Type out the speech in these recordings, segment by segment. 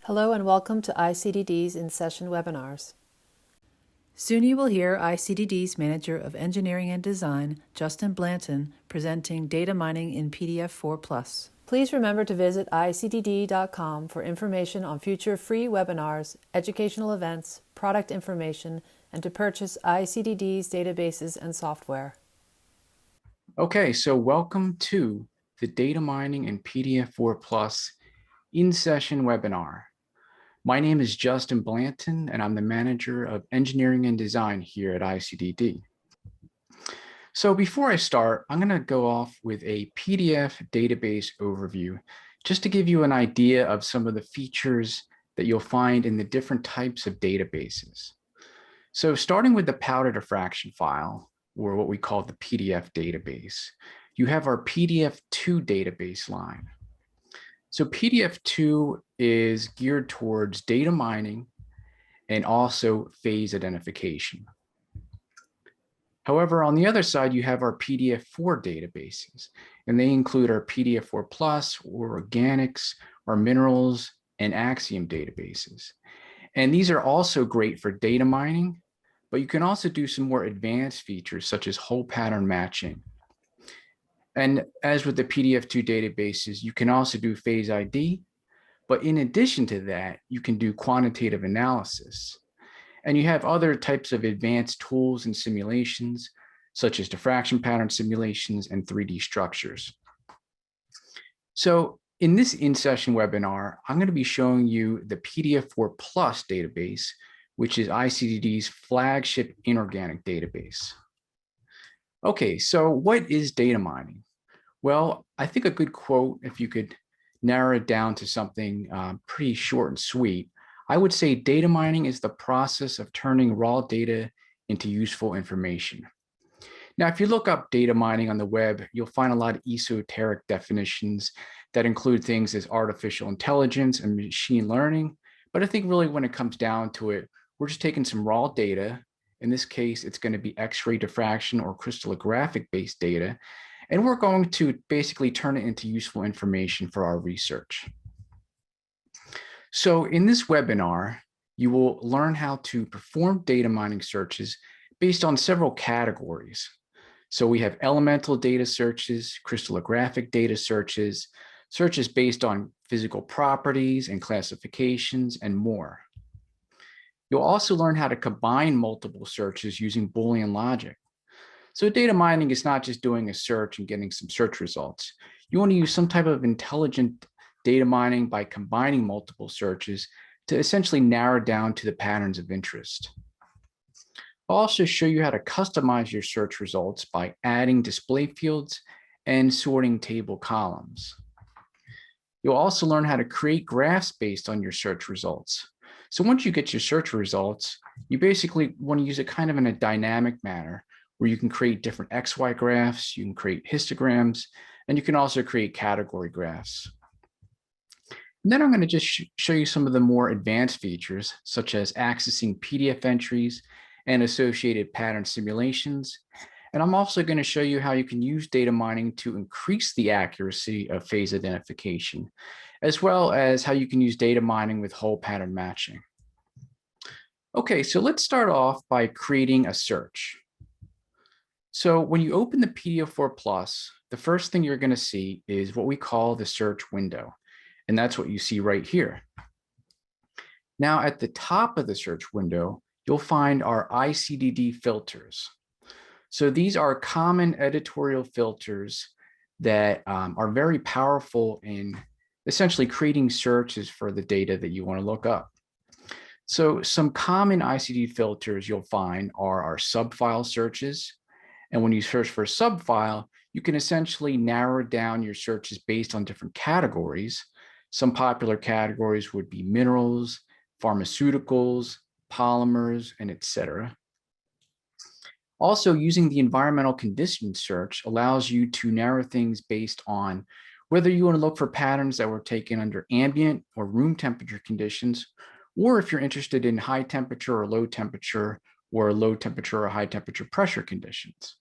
Hello and welcome to ICDD's InSession webinars. Soon you will hear ICDD's Manager of Engineering and Design, Justin Blanton, presenting Data Mining in PDF-4 Please remember to visit icdd.com for information on future free webinars, educational events, product information, and to purchase ICDD's databases and software. Okay, so welcome to the Data Mining in PDF-4 InSession webinar. My name is Justin Blanton, and I'm the Manager of Engineering and Design here at ICDD. So before I start, I'm going to go off with a PDF database overview, just to give you an idea of some of the features that you'll find in the different types of databases. So starting with the powder diffraction file, or what we call the PDF database, you have our PDF-2 database line. So PDF-2 is geared towards data mining and also phase identification. However, on the other side, you have our PDF-4 databases, and they include our PDF-4+, or organics, our minerals, and axiom databases. And these are also great for data mining, but you can also do some more advanced features such as whole pattern matching. And as with the PDF-2 databases, you can also do phase ID, but in addition to that, you can do quantitative analysis. And you have other types of advanced tools and simulations, such as diffraction pattern simulations and 3D structures. So in this InSession webinar, I'm going to be showing you the PDF-4 database, which is ICDD's flagship inorganic database. Okay, so what is data mining? Well, I think a good quote, if you could narrow it down to something pretty short and sweet, I would say data mining is the process of turning raw data into useful information. Now, if you look up data mining on the web, you'll find a lot of esoteric definitions that include things as artificial intelligence and machine learning. But I think really when it comes down to it, we're just taking some raw data. In this case, it's going to be X-ray diffraction or crystallographic based data. And we're going to basically turn it into useful information for our research. So in this webinar, you will learn how to perform data mining searches based on several categories. So we have elemental data searches, crystallographic data searches, searches based on physical properties and classifications, and more. You'll also learn how to combine multiple searches using Boolean logic. So data mining is not just doing a search and getting some search results. You want to use some type of intelligent data mining by combining multiple searches to essentially narrow down to the patterns of interest. I'll also show you how to customize your search results by adding display fields and sorting table columns. You'll also learn how to create graphs based on your search results. So once you get your search results, you basically want to use it kind of in a dynamic manner, where you can create different XY graphs, you can create histograms, and you can also create category graphs. And then I'm going to just show you some of the more advanced features, such as accessing PDF entries and associated pattern simulations. And I'm also going to show you how you can use data mining to increase the accuracy of phase identification, as well as how you can use data mining with whole pattern matching. Okay, so let's start off by creating a search. So when you open the PDF-4 the first thing you're going to see is what we call the search window. And that's what you see right here. Now at the top of the search window, you'll find our ICDD filters. So these are common editorial filters that are very powerful in essentially creating searches for the data that you want to look up. So some common ICD filters you'll find are our subfile searches. And when you search for a subfile, you can essentially narrow down your searches based on different categories. Some popular categories would be minerals, pharmaceuticals, polymers, and etc. Also, using the environmental condition search allows you to narrow things based on whether you want to look for patterns that were taken under ambient or room temperature conditions, or if you're interested in high temperature or low temperature or high temperature pressure conditions.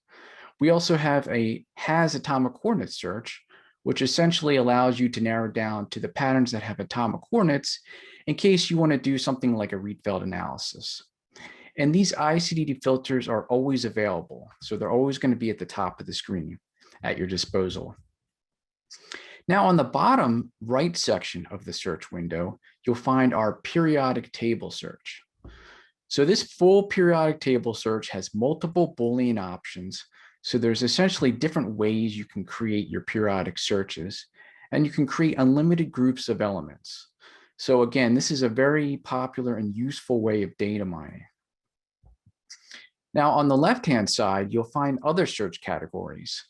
We also have a has atomic coordinate search, which essentially allows you to narrow down to the patterns that have atomic coordinates in case you want to do something like a Rietveld analysis. And these ICDD filters are always available, so they're always going to be at the top of the screen at your disposal. Now, on the bottom right section of the search window, you'll find our periodic table search. So this full periodic table search has multiple Boolean options. So there's essentially different ways you can create your periodic searches, and you can create unlimited groups of elements. So again, this is a very popular and useful way of data mining. Now, on the left-hand side, you'll find other search categories,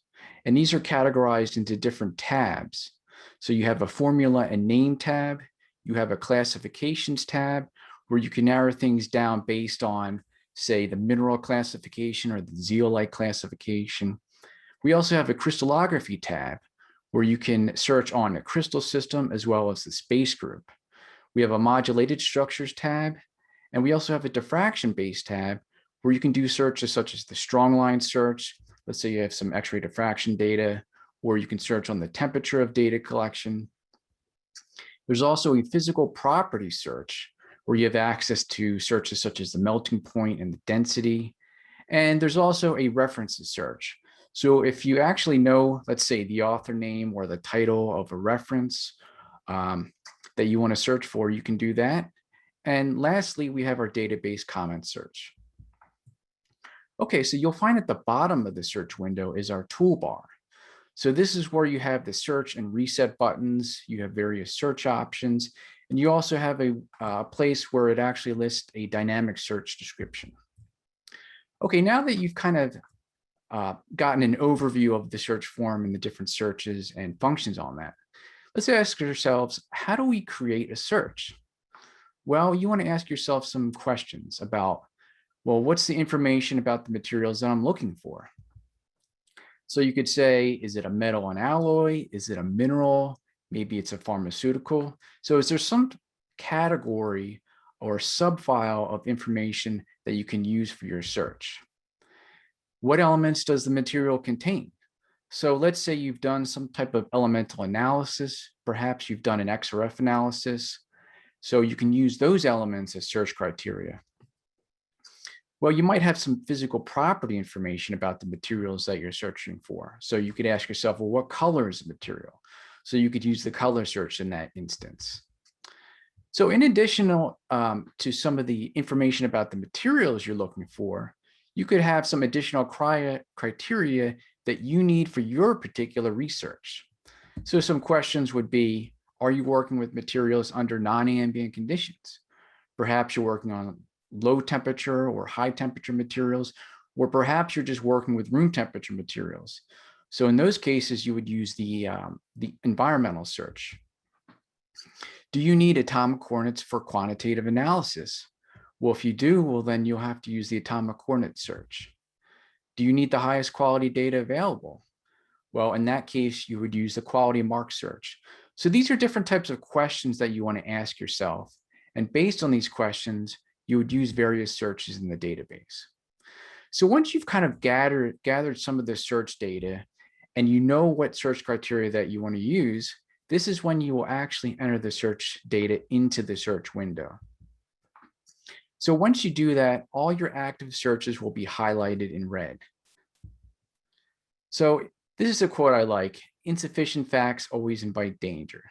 and these are categorized into different tabs. So you have a formula and name tab, you have a classifications tab, where you can narrow things down based on, say, the mineral classification or the zeolite classification. We also have a crystallography tab, where you can search on a crystal system as well as the space group. We have a modulated structures tab, and we also have a diffraction-based tab, where you can do searches such as the strong line search. Let's say you have some X-ray diffraction data, or you can search on the temperature of data collection. There's also a physical property search, where you have access to searches such as the melting point and the density. And there's also a references search. So if you actually know, let's say, the author name or the title of a reference that you want to search for, you can do that. And lastly, we have our database comment search. Okay, so you'll find at the bottom of the search window is our toolbar. So this is where you have the search and reset buttons, you have various search options, and you also have a place where it actually lists a dynamic search description. Okay, now that you've kind of gotten an overview of the search form and the different searches and functions on that, let's ask ourselves, how do we create a search? Well, you want to ask yourself some questions about, well, what's the information about the materials that I'm looking for? So you could say, is it a metal and alloy? Is it a mineral? Maybe it's a pharmaceutical. So is there some category or subfile of information that you can use for your search? What elements does the material contain? So let's say you've done some type of elemental analysis. Perhaps you've done an XRF analysis. So you can use those elements as search criteria. Well, you might have some physical property information about the materials that you're searching for. So you could ask yourself, well, what color is the material? So you could use the color search in that instance. So in addition to some of the information about the materials you're looking for, you could have some additional criteria that you need for your particular research. So some questions would be, are you working with materials under non-ambient conditions? Perhaps you're working on low temperature or high temperature materials, or perhaps you're just working with room temperature materials. So in those cases, you would use the environmental search. Do you need atomic coordinates for quantitative analysis? Well, if you do, well, then you'll have to use the atomic coordinate search. Do you need the highest quality data available? Well, in that case, you would use the quality mark search. So these are different types of questions that you want to ask yourself. And based on these questions, you would use various searches in the database. So once you've kind of gathered some of the search data and you know what search criteria that you want to use, this is when you will actually enter the search data into the search window. So once you do that, all your active searches will be highlighted in red. So this is a quote I like: insufficient facts always invite danger.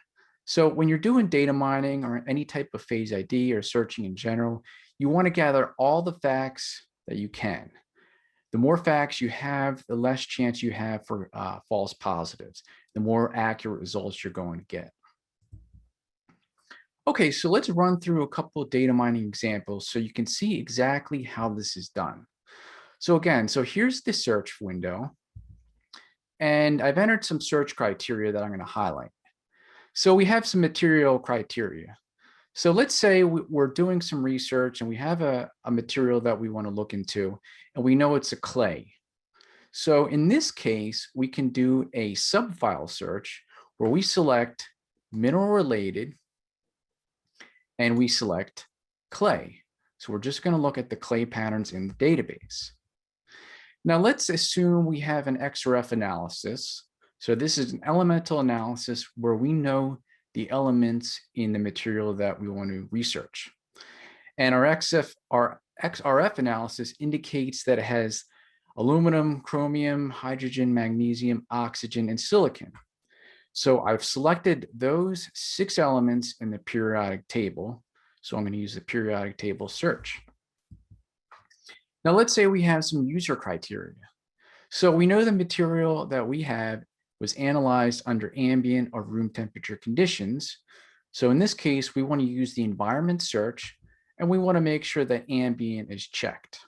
So when you're doing data mining or any type of phase ID or searching in general, you want to gather all the facts that you can. The more facts you have, the less chance you have for false positives, the more accurate results you're going to get. Okay, so let's run through a couple of data mining examples so you can see exactly how this is done. So again, here's the search window, and I've entered some search criteria that I'm going to highlight. So we have some material criteria. So let's say we're doing some research and we have a material that we want to look into, and we know it's a clay. So in this case, we can do a subfile search where we select mineral related and we select clay. So we're just going to look at the clay patterns in the database. Now let's assume we have an XRF analysis. So this is an elemental analysis where we know the elements in the material that we want to research. And our XRF analysis indicates that it has aluminum, chromium, hydrogen, magnesium, oxygen, and silicon. So I've selected those 6 elements in the periodic table. So I'm going to use the periodic table search. Now let's say we have some user criteria. So we know the material that we have was analyzed under ambient or room temperature conditions. So in this case, we want to use the environment search, and we want to make sure that ambient is checked.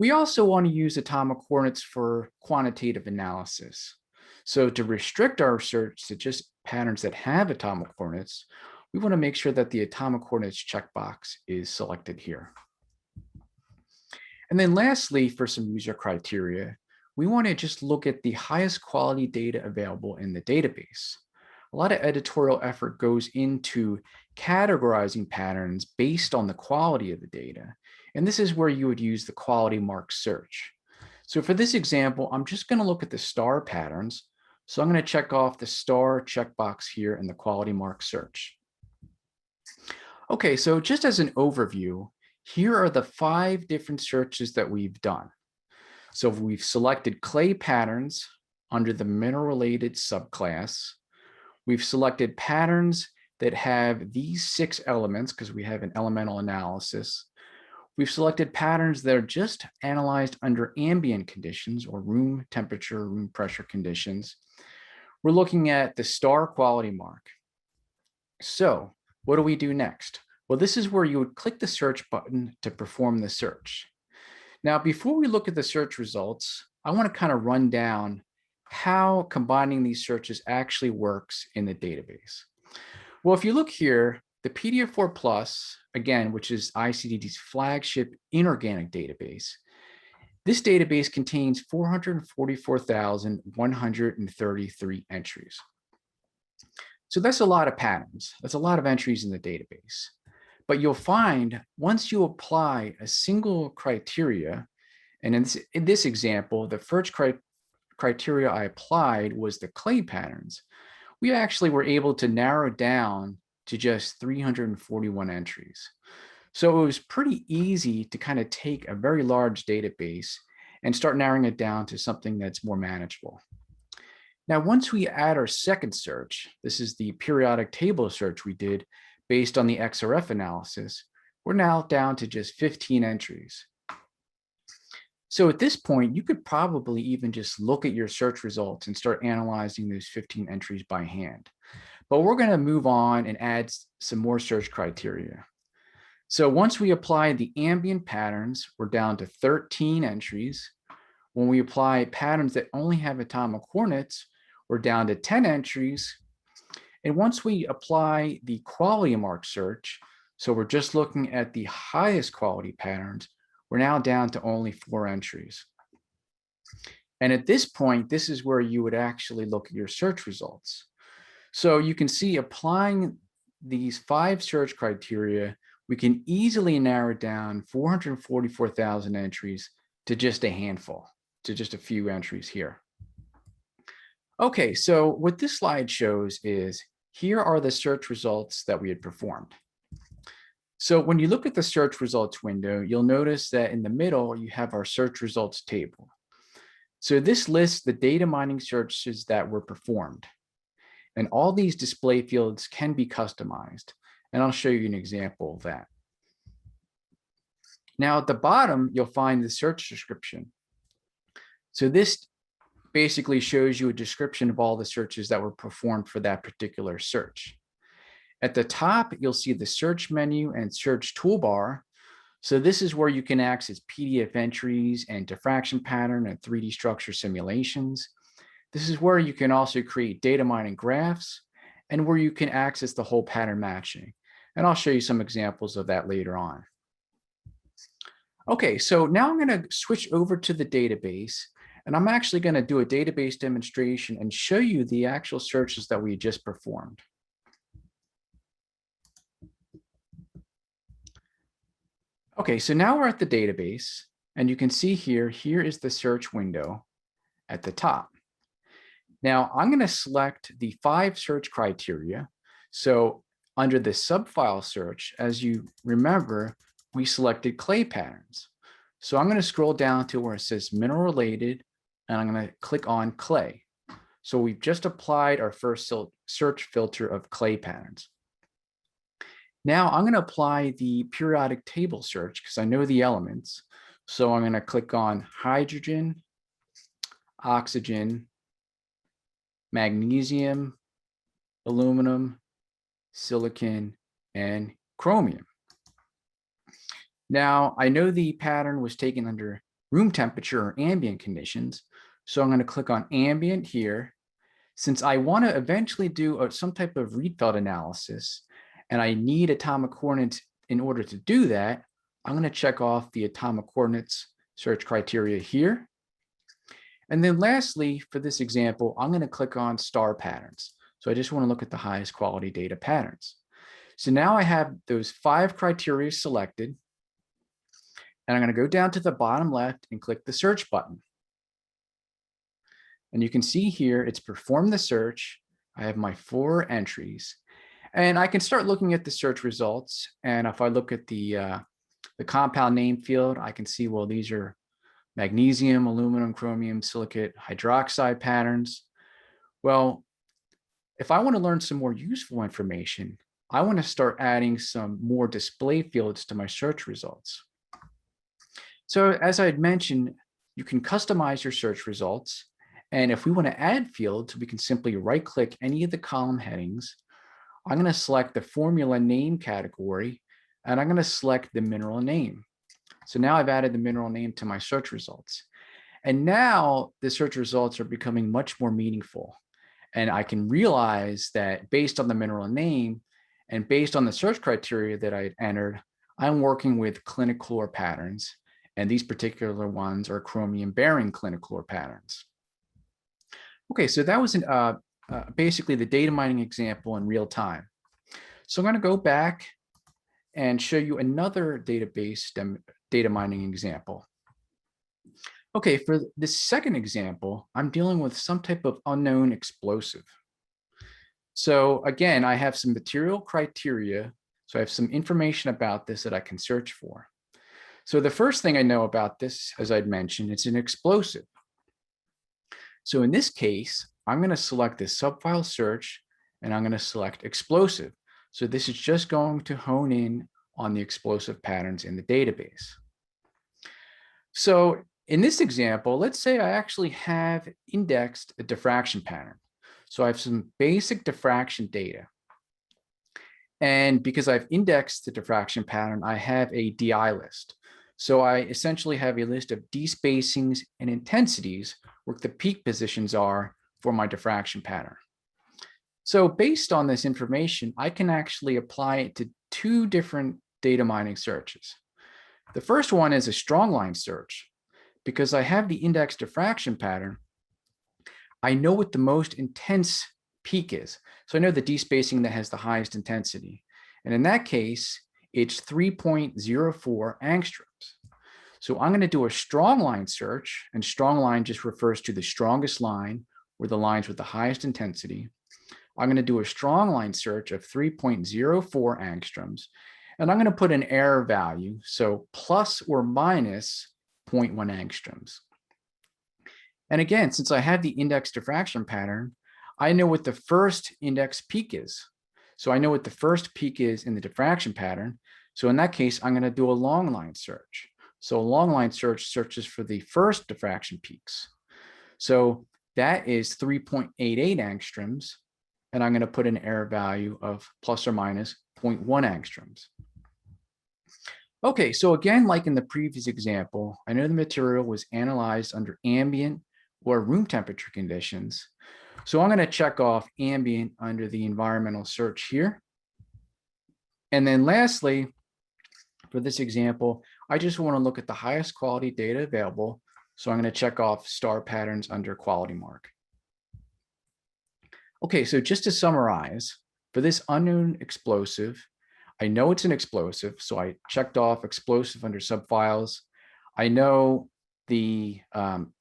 We also want to use atomic coordinates for quantitative analysis. So to restrict our search to just patterns that have atomic coordinates, we want to make sure that the atomic coordinates checkbox is selected here. And then lastly, for some user criteria, we want to just look at the highest quality data available in the database. A lot of editorial effort goes into categorizing patterns based on the quality of the data. And this is where you would use the quality mark search. So for this example, I'm just going to look at the star patterns. So I'm going to check off the star checkbox here in the quality mark search. Okay, so just as an overview, here are the 5 different searches that we've done. So we've selected clay patterns under the mineral-related subclass. We've selected patterns that have these 6 elements because we have an elemental analysis. We've selected patterns that are just analyzed under ambient conditions or room temperature, room pressure conditions. We're looking at the star quality mark. So what do we do next? Well, this is where you would click the search button to perform the search. Now, before we look at the search results, I want to kind of run down how combining these searches actually works in the database. Well, if you look here, the PDF-4 Plus, again, which is ICDD's flagship inorganic database, this database contains 444,133 entries. So that's a lot of patterns. That's a lot of entries in the database. But you'll find once you apply a single criteria, and in this example, the first criteria I applied was the clay patterns, we actually were able to narrow down to just 341 entries. So it was pretty easy to kind of take a very large database and start narrowing it down to something that's more manageable. Now, once we add our second search, this is the periodic table search we did based on the XRF analysis, we're now down to just 15 entries. So at this point, you could probably even just look at your search results and start analyzing those 15 entries by hand. But we're going to move on and add some more search criteria. So once we apply the ambient patterns, we're down to 13 entries. When we apply patterns that only have atomic coordinates, we're down to 10 entries. And once we apply the quality mark search, so we're just looking at the highest quality patterns, we're now down to only 4 entries. And at this point, this is where you would actually look at your search results. So you can see applying these 5 search criteria, we can easily narrow down 444,000 entries to just a handful, to just a few entries here. Okay, so what this slide shows is here are the search results that we had performed. So when you look at the search results window, you'll notice that in the middle, you have our search results table. So this lists the data mining searches that were performed. And all these display fields can be customized. And I'll show you an example of that. Now at the bottom, you'll find the search description. So this basically shows you a description of all the searches that were performed for that particular search. At the top, you'll see the search menu and search toolbar. So this is where you can access PDF entries and diffraction pattern and 3D structure simulations. This is where you can also create data mining graphs and where you can access the whole pattern matching. And I'll show you some examples of that later on. Okay, so now I'm going to switch over to the database. And I'm actually going to do a database demonstration and show you the actual searches that we just performed. Okay, so now we're at the database, and you can see here is the search window. at the top. Now I'm going to select the 5 search criteria. So under the subfile search, as you remember, we selected clay patterns. So I'm going to scroll down to where it says mineral related, and I'm going to click on clay. So we've just applied our first search filter of clay patterns. Now I'm going to apply the periodic table search because I know the elements. So I'm going to click on hydrogen, oxygen, magnesium, aluminum, silicon, and chromium. Now I know the pattern was taken under room temperature or ambient conditions. So I'm going to click on ambient here. Since I want to eventually do some type of Rietveld analysis, and I need atomic coordinates in order to do that, I'm going to check off the atomic coordinates search criteria here. And then lastly, for this example, I'm going to click on star patterns. So I just want to look at the highest quality data patterns. So now I have those 5 criteria selected, and I'm going to go down to the bottom left and click the search button. And you can see here, it's performed the search. I have my 4 entries, and I can start looking at the search results. And if I look at the compound name field, I can see, well, these are magnesium, aluminum, chromium, silicate, hydroxide patterns. Well, if I want to learn some more useful information, I want to start adding some more display fields to my search results. So as I had mentioned, you can customize your search results. And if we want to add fields, we can simply right-click any of the column headings. I'm going to select the formula name category, and I'm going to select the mineral name. So now I've added the mineral name to my search results. And now the search results are becoming much more meaningful. And I can realize that based on the mineral name and based on the search criteria that I had entered, I'm working with clinicalor patterns. And these particular ones are chromium-bearing clinicalor patterns. Okay, so that was basically the data mining example in real time. So I'm going to go back and show you another database data mining example. Okay, for this second example, I'm dealing with some type of unknown explosive. So again, I have some material criteria. So I have some information about this that I can search for. So the first thing I know about this, as I'd mentioned, it's an explosive. So in this case, I'm going to select this subfile search, and I'm going to select explosive. So this is just going to hone in on the explosive patterns in the database. So in this example, let's say I actually have indexed a diffraction pattern. So I have some basic diffraction data. And because I've indexed the diffraction pattern, I have a DI list. So I essentially have a list of despacings and intensities where the peak positions are for my diffraction pattern. So based on this information, I can actually apply it to 2 different data mining searches. The first one is a strong line search. Because I have the index diffraction pattern, I know what the most intense peak is. So I know the despacing that has the highest intensity. And in that case, it's 3.04 angstroms. So I'm going to do a strong line search, and strong line just refers to the strongest line or the lines with the highest intensity. I'm going to do a strong line search of 3.04 angstroms, and I'm going to put an error value, so plus or minus 0.1 angstroms. And again, since I have the index diffraction pattern, I know what the first index peak is. So I know what the first peak is in the diffraction pattern. So in that case, I'm going to do a long line search. So a long line search searches for the first diffraction peaks. So that is 3.88 angstroms, and I'm going to put an error value of plus or minus 0.1 angstroms. Okay, so again, like in the previous example, I know the material was analyzed under ambient or room temperature conditions. So I'm going to check off ambient under the environmental search here. And then lastly, for this example, I just want to look at the highest quality data available. So I'm going to check off star patterns under quality mark. Okay, so just to summarize, for this unknown explosive, I know it's an explosive, so I checked off explosive under subfiles. I know the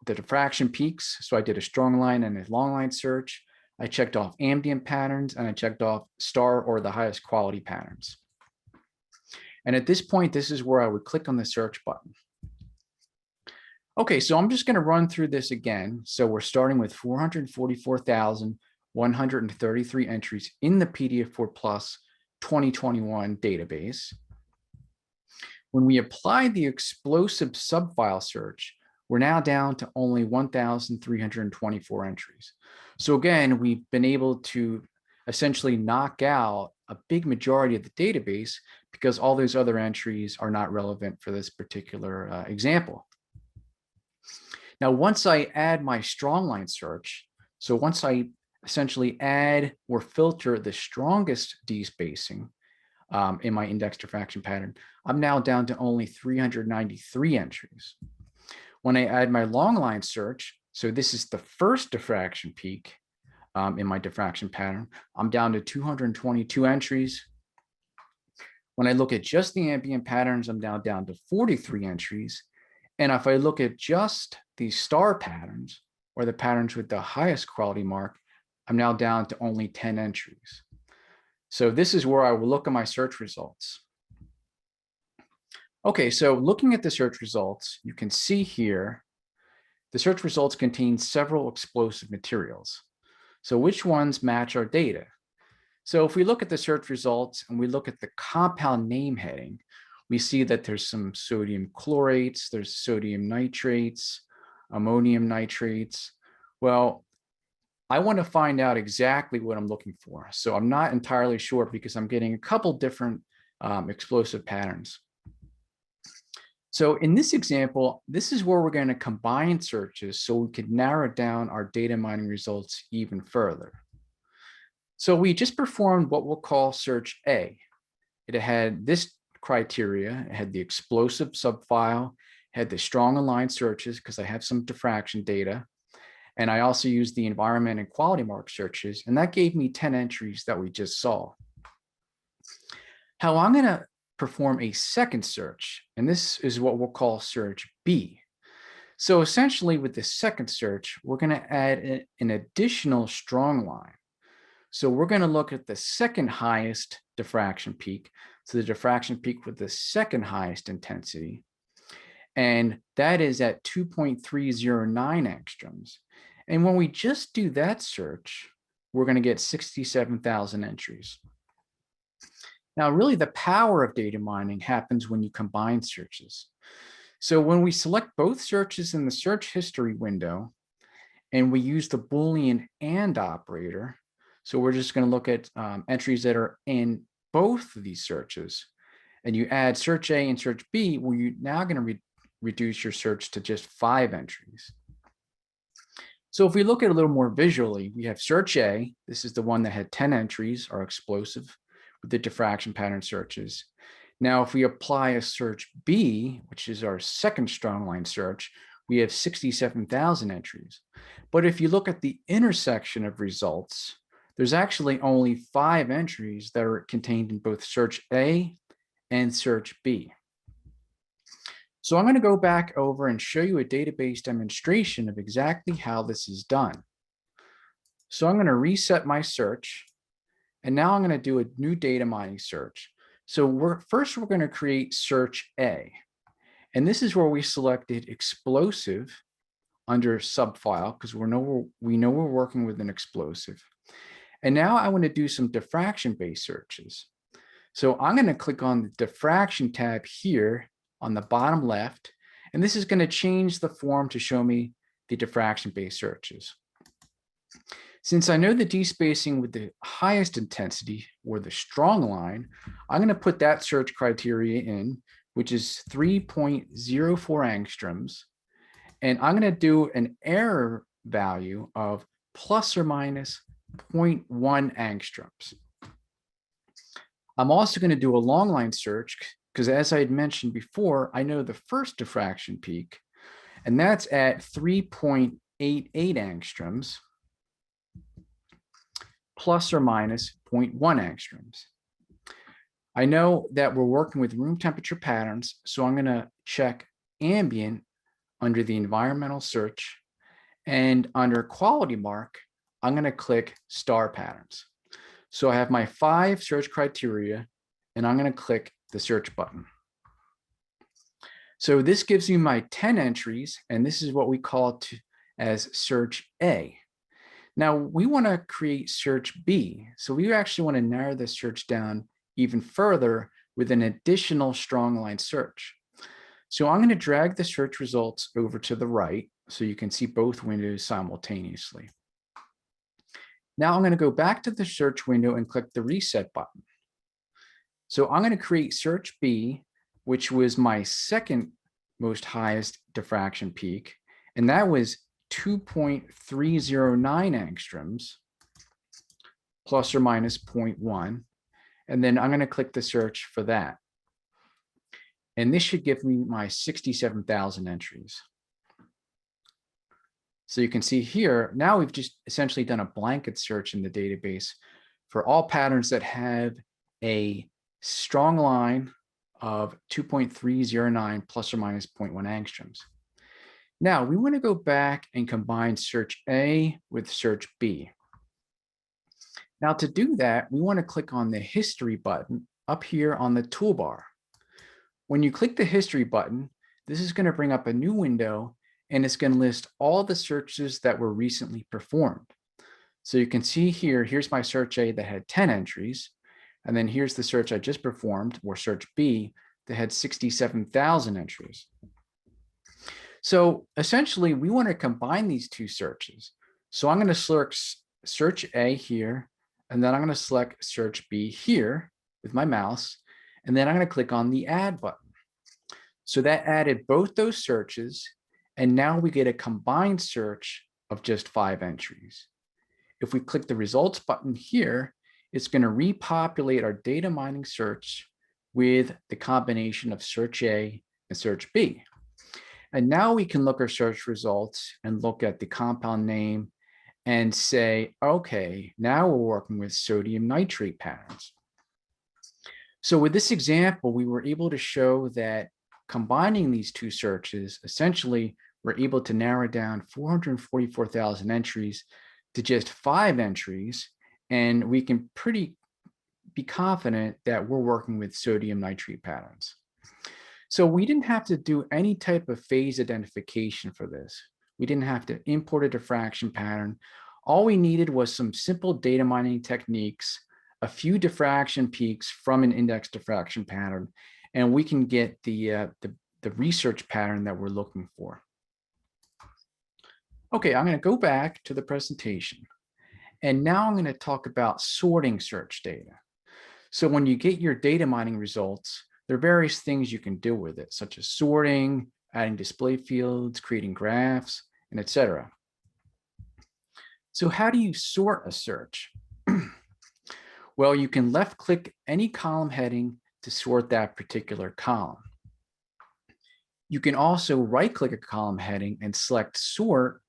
diffraction peaks. So I did a strong line and a long line search. I checked off ambient patterns, and I checked off star or the highest quality patterns. And at this point, this is where I would click on the search button. Okay, so I'm just going to run through this again. So we're starting with 444,133 entries in the PDF-4 Plus 2021 database. When we apply the explosive subfile search, we're now down to only 1,324 entries. So again, we've been able to essentially knock out a big majority of the database because all those other entries are not relevant for this particular example. Now, once I add my strong line search, so once I essentially add or filter the strongest despacing in my index diffraction pattern, I'm now down to only 393 entries. When I add my long line search, so this is the first diffraction peak in my diffraction pattern, I'm down to 222 entries. When I look at just the ambient patterns, I'm now down to 43 entries. And if I look at just the star patterns, or the patterns with the highest quality mark, I'm now down to only 10 entries. So this is where I will look at my search results. Okay, so looking at the search results, you can see here, the search results contain several explosive materials. So which ones match our data? So if we look at the search results and we look at the compound name heading, we see that there's some sodium chlorates, there's sodium nitrates, ammonium nitrates. Well, I want to find out exactly what I'm looking for. So I'm not entirely sure because I'm getting a couple different explosive patterns. So in this example, this is where we're going to combine searches so we could narrow down our data mining results even further. So we just performed what we'll call search A. It had this criteria. It had the explosive subfile, had the strong aligned searches because I have some diffraction data. And I also used the environment and quality mark searches, and that gave me 10 entries that we just saw. How I'm going to perform a second search, and this is what we'll call search B. So essentially with the second search, we're going to add an additional strong line. So we're going to look at the second highest diffraction peak, so the diffraction peak with the second highest intensity, and that is at 2.309 angstroms. And when we just do that search, we're going to get 67,000 entries. Now, really, the power of data mining happens when you combine searches. So when we select both searches in the search history window, and we use the Boolean AND operator, so we're just going to look at entries that are in both of these searches, and you add search A and search B, where you're now going to reduce your search to just 5 entries. So if we look at it a little more visually, we have search A. This is the one that had 10 entries, our explosive, with the diffraction pattern searches. Now, if we apply a search B, which is our second strong line search, we have 67,000 entries. But if you look at the intersection of results, there's actually only 5 entries that are contained in both search A and search B. So I'm going to go back over and show you a database demonstration of exactly how this is done. So I'm going to reset my search, and now I'm going to do a new data mining search. So first we're going to create search A, and this is where we selected explosive under subfile because we know we're working with an explosive. And now I want to do some diffraction-based searches. So I'm going to click on the diffraction tab here on the bottom left, and this is going to change the form to show me the diffraction-based searches. Since I know the despacing with the highest intensity, or the strong line, I'm going to put that search criteria in, which is 3.04 angstroms, and I'm going to do an error value of plus or minus 0.1 angstroms. I'm also going to do a long line search because, as I had mentioned before, I know the first diffraction peak, and that's at 3.88 angstroms plus or minus 0.1 angstroms. I know that we're working with room temperature patterns, so I'm going to check ambient under the environmental search, and under quality mark, I'm going to click star patterns. So I have my 5 search criteria, and I'm going to click the search button. So this gives you my 10 entries, and this is what we call as search A. Now we want to create search B. So we actually want to narrow the search down even further with an additional strong line search. So I'm going to drag the search results over to the right so you can see both windows simultaneously. Now I'm going to go back to the search window and click the reset button. So I'm going to create search B, which was my second most highest diffraction peak, and that was 2.309 angstroms, plus or minus 0.1. And then I'm going to click the search for that. And this should give me my 67,000 entries. So you can see here, now we've just essentially done a blanket search in the database for all patterns that have a strong line of 2.309 plus or minus 0.1 angstroms. Now we want to go back and combine search A with search B. Now to do that, we want to click on the history button up here on the toolbar. When you click the history button, this is going to bring up a new window, and it's going to list all the searches that were recently performed. So you can see here, here's my search A that had 10 entries. And then here's the search I just performed, or search B, that had 67,000 entries. So essentially, we want to combine these two searches. So I'm going to select search A here, and then I'm going to select search B here with my mouse, and then I'm going to click on the add button. So that added both those searches, and now we get a combined search of just 5 entries. If we click the results button here, it's going to repopulate our data mining search with the combination of search A and search B. And now we can look at our search results and look at the compound name and say, okay, now we're working with sodium nitrate patterns. So with this example, we were able to show that combining these two searches, essentially, we're able to narrow down 444,000 entries to just 5 entries, and we can be confident that we're working with sodium nitrate patterns. So we didn't have to do any type of phase identification for this. We didn't have to import a diffraction pattern. All we needed was some simple data mining techniques, a few diffraction peaks from an index diffraction pattern, and we can get the research pattern that we're looking for. Okay, I'm going to go back to the presentation. And now I'm going to talk about sorting search data. So when you get your data mining results, there are various things you can do with it, such as sorting, adding display fields, creating graphs, and etc. So how do you sort a search? Well, you can left-click any column heading to sort that particular column. You can also right-click a column heading and select Sort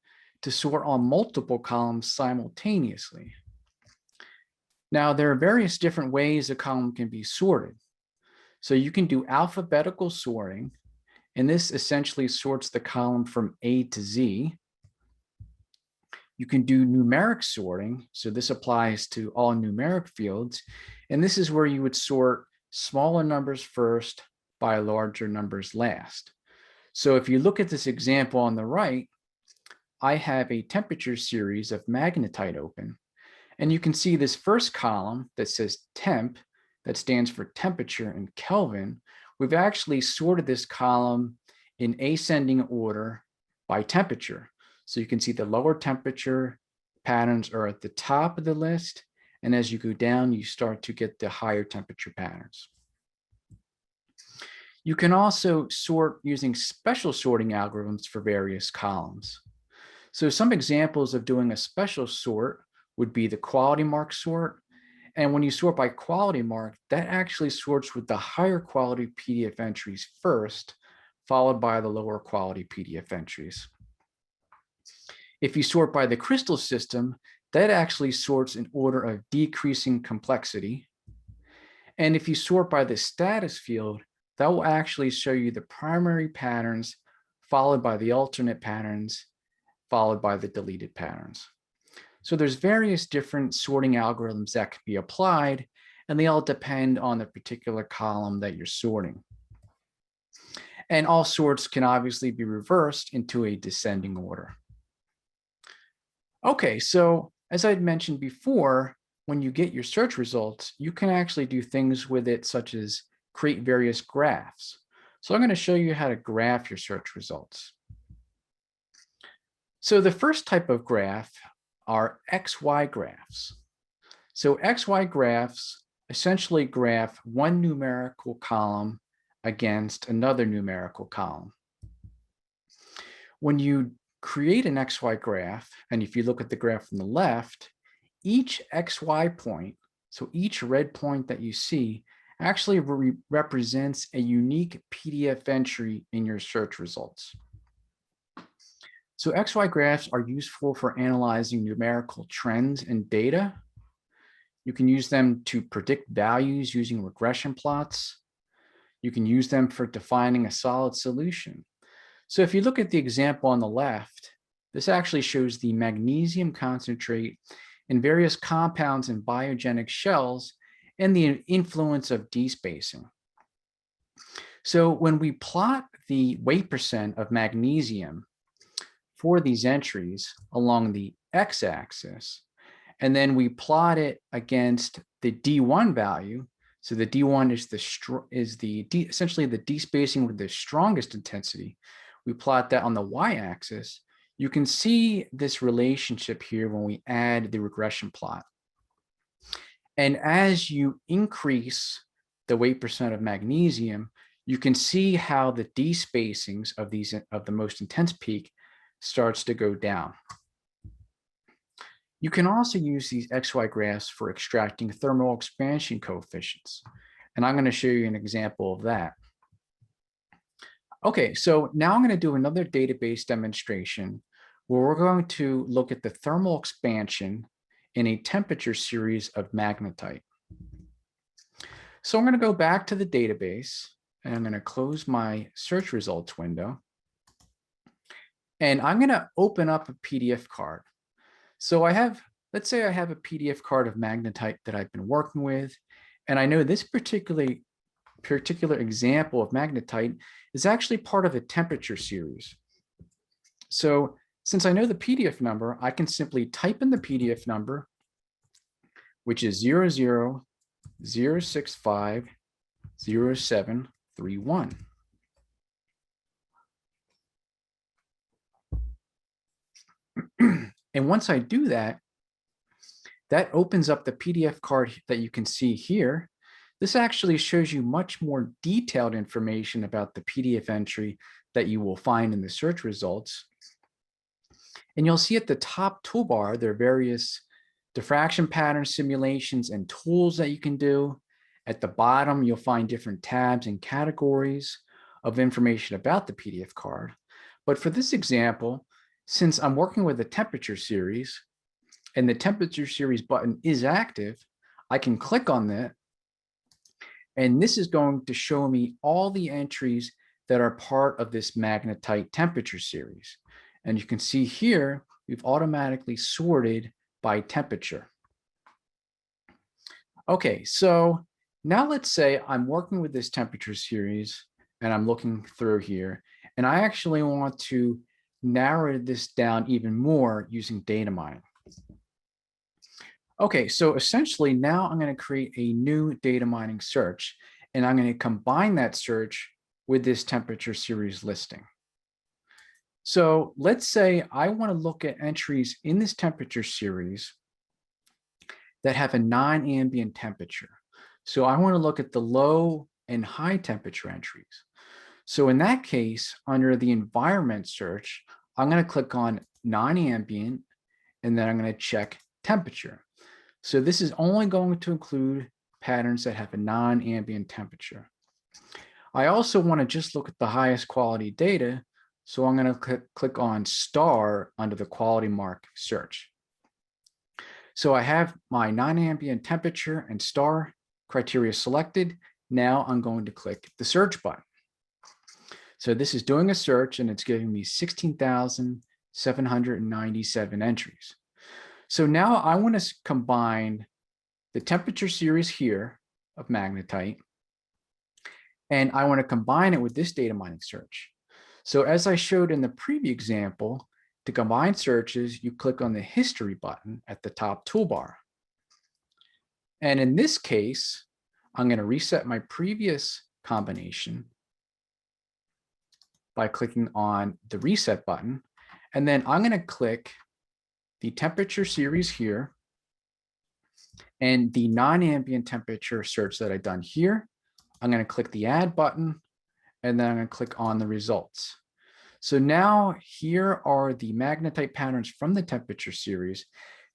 to sort on multiple columns simultaneously. Now, there are various different ways a column can be sorted. So you can do alphabetical sorting, and this essentially sorts the column from A to Z. You can do numeric sorting, so this applies to all numeric fields, and this is where you would sort smaller numbers first by larger numbers last. So if you look at this example on the right, I have a temperature series of magnetite open, and you can see this first column that says temp, that stands for temperature in Kelvin. We've actually sorted this column in ascending order by temperature. So you can see the lower temperature patterns are at the top of the list, and as you go down, you start to get the higher temperature patterns. You can also sort using special sorting algorithms for various columns. So some examples of doing a special sort would be the quality mark sort. And when you sort by quality mark, that actually sorts with the higher quality PDF entries first, followed by the lower quality PDF entries. If you sort by the crystal system, that actually sorts in order of decreasing complexity. And if you sort by the status field, that will actually show you the primary patterns followed by the alternate patterns, followed by the deleted patterns. So there's various different sorting algorithms that can be applied, and they all depend on the particular column that you're sorting. And all sorts can obviously be reversed into a descending order. Okay, so as I'd mentioned before, when you get your search results, you can actually do things with it, such as create various graphs. So I'm going to show you how to graph your search results. So the first type of graph are XY graphs. So XY graphs essentially graph one numerical column against another numerical column. When you create an XY graph, and if you look at the graph on the left, each XY point, so each red point that you see, actually represents a unique PDF entry in your search results. So XY graphs are useful for analyzing numerical trends and data. You can use them to predict values using regression plots. You can use them for defining a solid solution. So if you look at the example on the left, this actually shows the magnesium concentrate in various compounds in biogenic shells and the influence of despacing. So when we plot the weight percent of magnesium for these entries along the x-axis, and then we plot it against the D1 value, so the D1 is essentially the despacing with the strongest intensity. We plot that on the y-axis. You can see this relationship here when we add the regression plot. And as you increase the weight percent of magnesium, you can see how the despacings of the most intense peak starts to go down. You can also use these XY graphs for extracting thermal expansion coefficients. And I'm going to show you an example of that. Okay, so now I'm going to do another database demonstration where we're going to look at the thermal expansion in a temperature series of magnetite. So I'm going to go back to the database, and I'm going to close my search results window. And I'm going to open up a PDF card. So let's say I have a PDF card of magnetite that I've been working with, and I know this particular example of magnetite is actually part of a temperature series. So since I know the PDF number, I can simply type in the PDF number, which is 000650731. And once I do that, that opens up the PDF card that you can see here. This actually shows you much more detailed information about the PDF entry that you will find in the search results. And you'll see at the top toolbar, there are various diffraction pattern simulations and tools that you can do. At the bottom, you'll find different tabs and categories of information about the PDF card. But for this example, since I'm working with a temperature series and the temperature series button is active, I can click on that. And this is going to show me all the entries that are part of this magnetite temperature series. And you can see here, we've automatically sorted by temperature. Okay, so now let's say I'm working with this temperature series and I'm looking through here, and I actually want to narrow this down even more using data mining. Okay, so essentially now I'm going to create a new data mining search, and I'm going to combine that search with this temperature series listing. So let's say I want to look at entries in this temperature series that have a non-ambient temperature. So I want to look at the low and high temperature entries. So in that case, under the environment search, I'm going to click on non-ambient, and then I'm going to check temperature. So this is only going to include patterns that have a non-ambient temperature. I also want to just look at the highest quality data. So I'm going to click on star under the quality mark search. So I have my non-ambient temperature and star criteria selected. Now I'm going to click the search button. So this is doing a search and it's giving me 16,797 entries. So now I want to combine the temperature series here of magnetite, and I want to combine it with this data mining search. So as I showed in the previous example, to combine searches, you click on the history button at the top toolbar. And in this case, I'm going to reset my previous combination by clicking on the reset button. And then I'm going to click the temperature series here and the non-ambient temperature search that I've done here. I'm going to click the add button, and then I'm going to click on the results. So now here are the magnetite patterns from the temperature series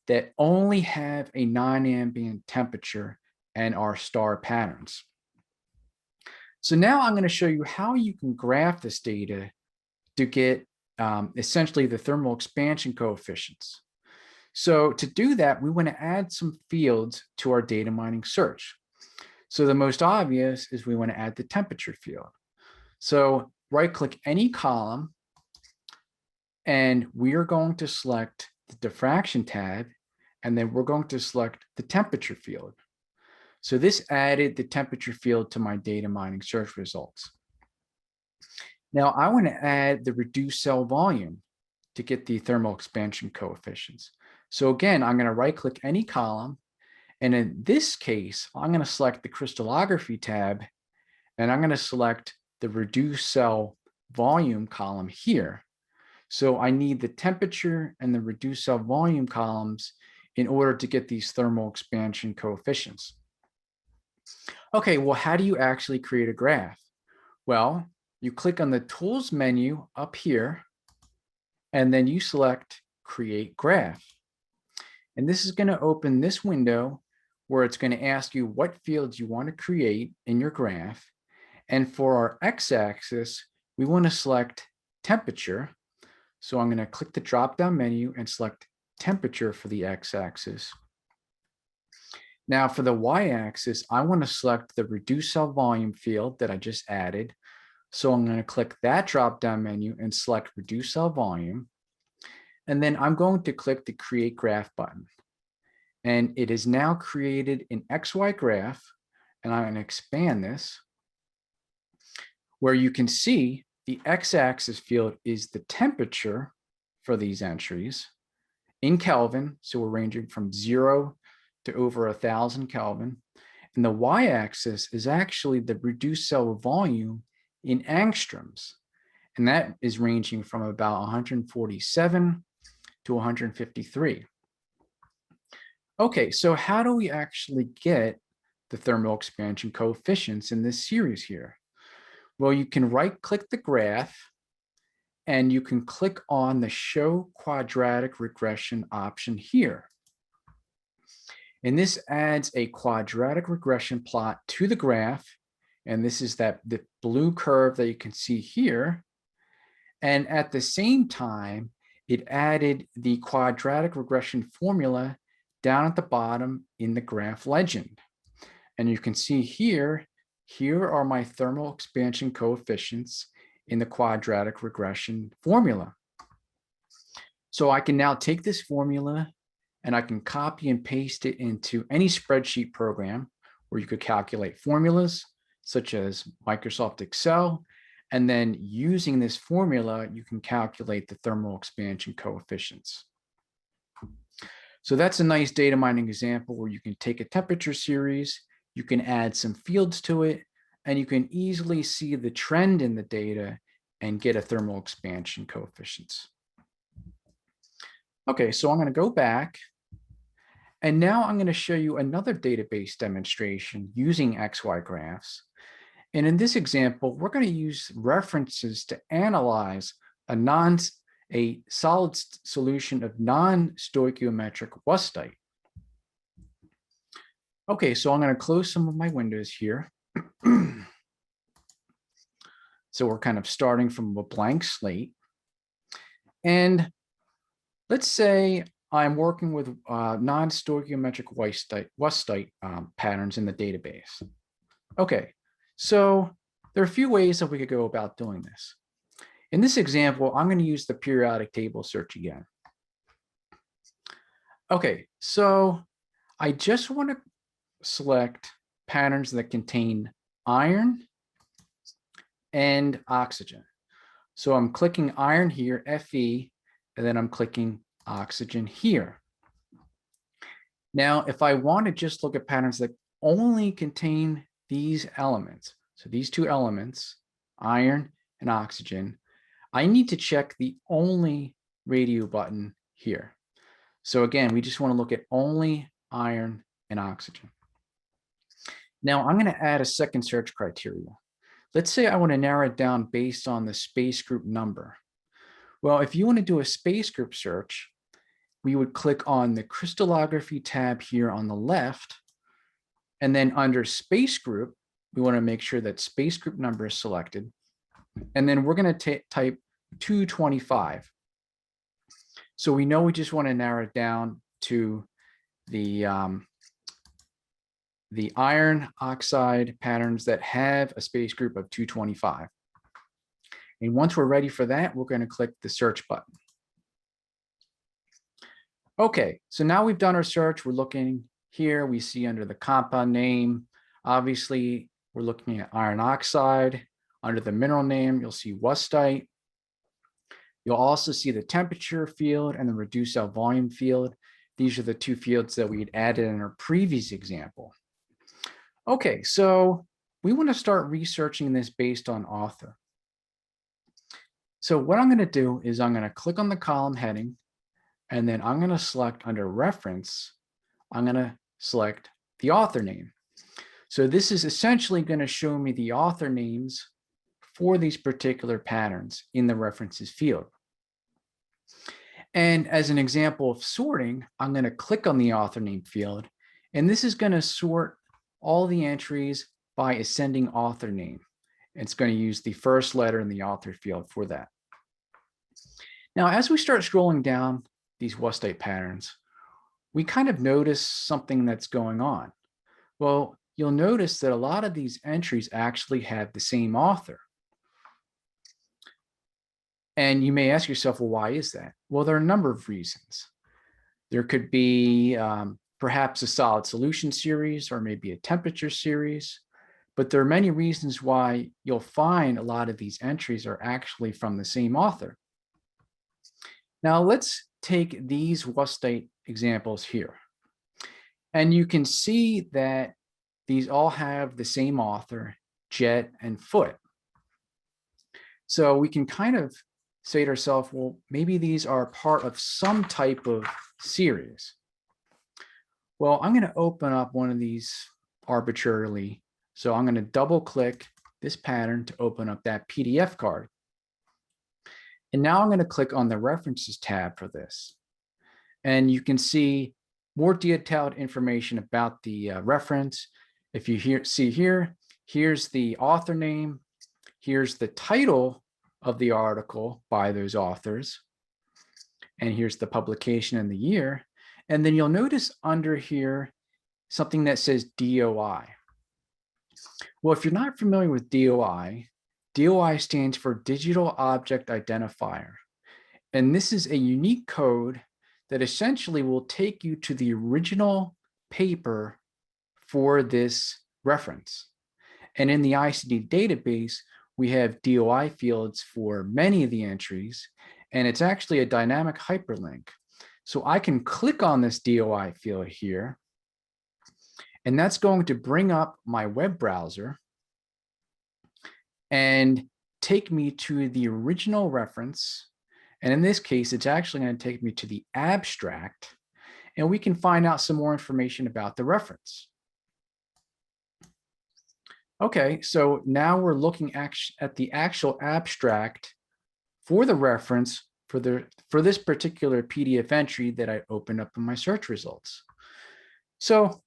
that only have a non-ambient temperature and are star patterns. So now I'm going to show you how you can graph this data to get essentially the thermal expansion coefficients. So to do that, we want to add some fields to our data mining search. So the most obvious is we want to add the temperature field. So right-click any column, and we are going to select the diffraction tab, and then we're going to select the temperature field. So this added the temperature field to my data mining search results. Now I want to add the reduced cell volume to get the thermal expansion coefficients. So again, I'm going to right-click any column, and in this case, I'm going to select the crystallography tab, and I'm going to select the reduced cell volume column here. So I need the temperature and the reduced cell volume columns in order to get these thermal expansion coefficients. Okay, well, how do you actually create a graph? Well, you click on the Tools menu up here, and then you select Create Graph. And this is going to open this window where it's going to ask you what fields you want to create in your graph. And for our x-axis, we want to select temperature. So I'm going to click the drop-down menu and select temperature for the x-axis. Now for the y-axis, I want to select the reduced cell volume field that I just added. So I'm going to click that drop-down menu and select reduced cell volume. And then I'm going to click the Create Graph button. And it is now created an XY graph. And I'm going to expand this, where you can see the x-axis field is the temperature for these entries in Kelvin. So we're ranging from 0 to over 1,000 Kelvin. And the y-axis is actually the reduced cell volume in angstroms. And that is ranging from about 147 to 153. Okay, so how do we actually get the thermal expansion coefficients in this series here? Well, you can right-click the graph, and you can click on the Show Quadratic Regression option here. And this adds a quadratic regression plot to the graph. And this is the blue curve that you can see here. And at the same time, it added the quadratic regression formula down at the bottom in the graph legend. And you can see here are my thermal expansion coefficients in the quadratic regression formula. So I can now take this formula and I can copy and paste it into any spreadsheet program where you could calculate formulas such as Microsoft Excel. And then using this formula, you can calculate the thermal expansion coefficients. So that's a nice data mining example where you can take a temperature series, you can add some fields to it, and you can easily see the trend in the data and get a thermal expansion coefficients. Okay, so I'm going to go back. And now I'm going to show you another database demonstration using XY graphs. And in this example, we're going to use references to analyze a solid solution of non-stoichiometric wustite. Okay, so I'm going to close some of my windows here. So we're kind of starting from a blank slate. And let's say I'm working with non-stoichiometric wustite patterns in the database. Okay, so There are a few ways that we could go about doing this. In this example, I'm going to use the periodic table search again. Okay, so I just want to select patterns that contain iron and oxygen. So I'm clicking iron here, Fe, and then I'm clicking oxygen here. Now, if I want to just look at patterns that only contain these elements, so these two elements, iron and oxygen, I need to check the only radio button here. So again, we just want to look at only iron and oxygen. Now I'm going to add a second search criteria. Let's say I want to narrow it down based on the space group number. Well, if you want to do a space group search, we would click on the crystallography tab here on the left. And then under space group, we want to make sure that space group number is selected. And then we're going to type 225. So we know we just want to narrow it down to the iron oxide patterns that have a space group of 225. And once we're ready for that, we're going to click the search button. Okay, so now we've done our search. We're looking here. We see under the compound name, obviously, we're looking at iron oxide. Under the mineral name, you'll see wustite. You'll also see the temperature field and the reduced cell volume field. These are the two fields that we had added in our previous example. Okay, so we want to start researching this based on author. So what I'm going to do is I'm going to click on the column heading, and then I'm going to select under reference, I'm going to select the author name. So this is essentially going to show me the author names for these particular patterns in the references field. And as an example of sorting, I'm going to click on the author name field, and this is going to sort all the entries by ascending author name. It's going to use the first letter in the author field for that. Now, as we start scrolling down these wustite patterns, we kind of notice something that's going on. Well, you'll notice that a lot of these entries actually have the same author. And you may ask yourself, well, why is that? Well, there are a number of reasons. There could be perhaps a solid solution series or maybe a temperature series, but there are many reasons why you'll find a lot of these entries are actually from the same author. Now let's take these wustite examples here. And you can see that these all have the same author, Jet and Foot. So we can kind of say to ourselves, well, maybe these are part of some type of series. Well, I'm going to open up one of these arbitrarily. So I'm going to double click this pattern to open up that PDF card. And now I'm going to click on the references tab for this. And you can see more detailed information about the reference. If you see here, here's the author name. Here's the title of the article by those authors. And here's the publication and the year. And then you'll notice under here something that says DOI. Well, if you're not familiar with DOI, DOI stands for Digital Object Identifier. And this is a unique code that essentially will take you to the original paper for this reference. And in the ICDD database, we have DOI fields for many of the entries, and it's actually a dynamic hyperlink. So I can click on this DOI field here, and that's going to bring up my web browser and take me to the original reference. And in this case, it's actually going to take me to the abstract, and we can find out some more information about the reference. Okay, so now we're looking at the actual abstract for the reference for this particular PDF entry that I opened up in my search results. So,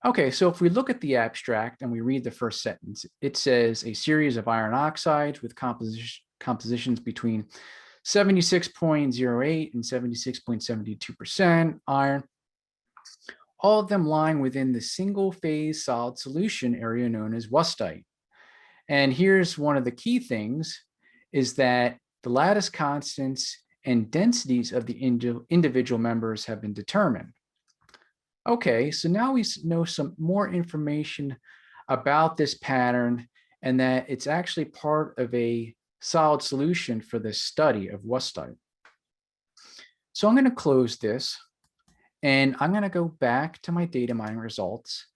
okay, so if we look at the abstract and we read the first sentence, it says a series of iron oxides with compositions between 76.08 and 76.72% iron, all of them lying within the single phase solid solution area known as wustite. And here's one of the key things is that the lattice constants and densities of the individual members have been determined. Okay, so now we know some more information about this pattern and that it's actually part of a solid solution for this study of wustite. So I'm going to close this and I'm going to go back to my data mining results.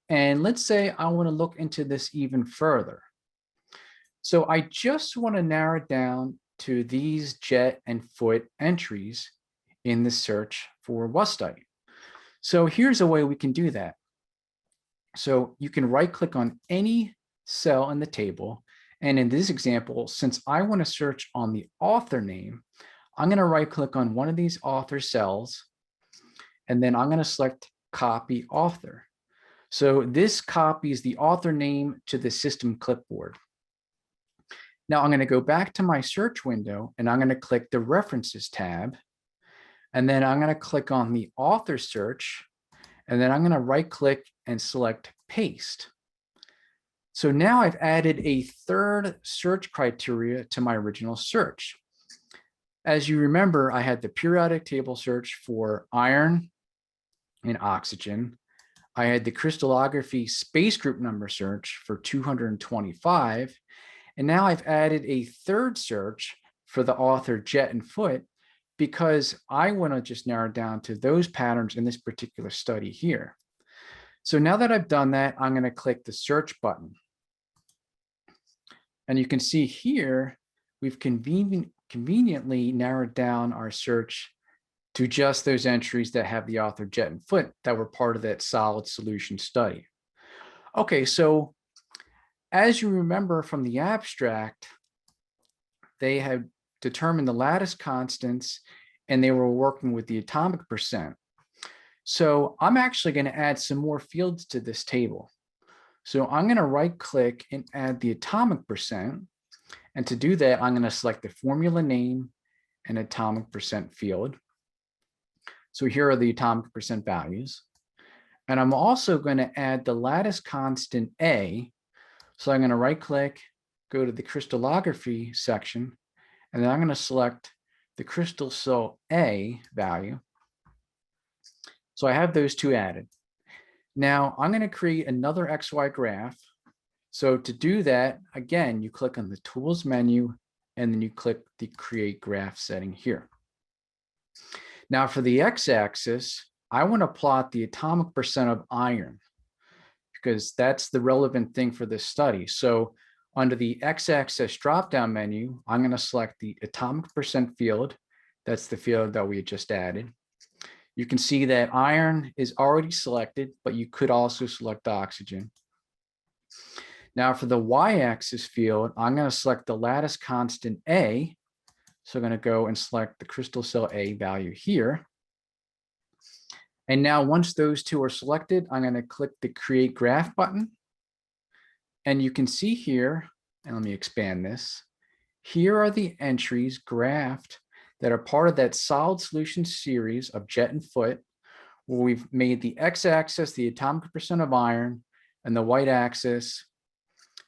And let's say I want to look into this even further. So I just want to narrow it down to these jet and foot entries in the search for wustite. So here's a way we can do that. So you can right click on any cell in the table. And in this example, since I want to search on the author name, I'm going to right click on one of these author cells. And then I'm going to select copy author. So this copies the author name to the system clipboard. Now I'm going to go back to my search window and I'm going to click the References tab. And then I'm going to click on the author search. And then I'm going to right click and select Paste. So now I've added a third search criteria to my original search. As you remember, I had the periodic table search for iron and oxygen. I had the crystallography space group number search for 225. And now I've added a third search for the author jet and foot because I want to just narrow down to those patterns in this particular study here. So now that I've done that, I'm going to click the search button. And you can see here, we've conveniently narrowed down our search to just those entries that have the author jet and foot that were part of that solid solution study. Okay, so as you remember from the abstract, they had determined the lattice constants and they were working with the atomic percent. So I'm actually going to add some more fields to this table. So I'm going to right click and add the atomic percent. And to do that, I'm going to select the formula name and atomic percent field. So here are the atomic percent values. And I'm also going to add the lattice constant A. So I'm going to right click, go to the crystallography section, and then I'm going to select the crystal cell A value. So I have those two added. Now I'm going to create another XY graph. So to do that, again, you click on the Tools menu, and then you click the Create Graph setting here. Now for the x-axis, I want to plot the atomic percent of iron because that's the relevant thing for this study. So under the x-axis drop-down menu, I'm going to select the atomic percent field. That's the field that we had just added. You can see that iron is already selected, but you could also select oxygen. Now for the y-axis field, I'm going to select the lattice constant A. So I'm going to go and select the crystal cell A value here. And now once those two are selected, I'm going to click the Create Graph button. And you can see here, and let me expand this. Here are the entries graphed that are part of that solid solution series of jet and foot, where we've made the x-axis the atomic percent of iron, and the y-axis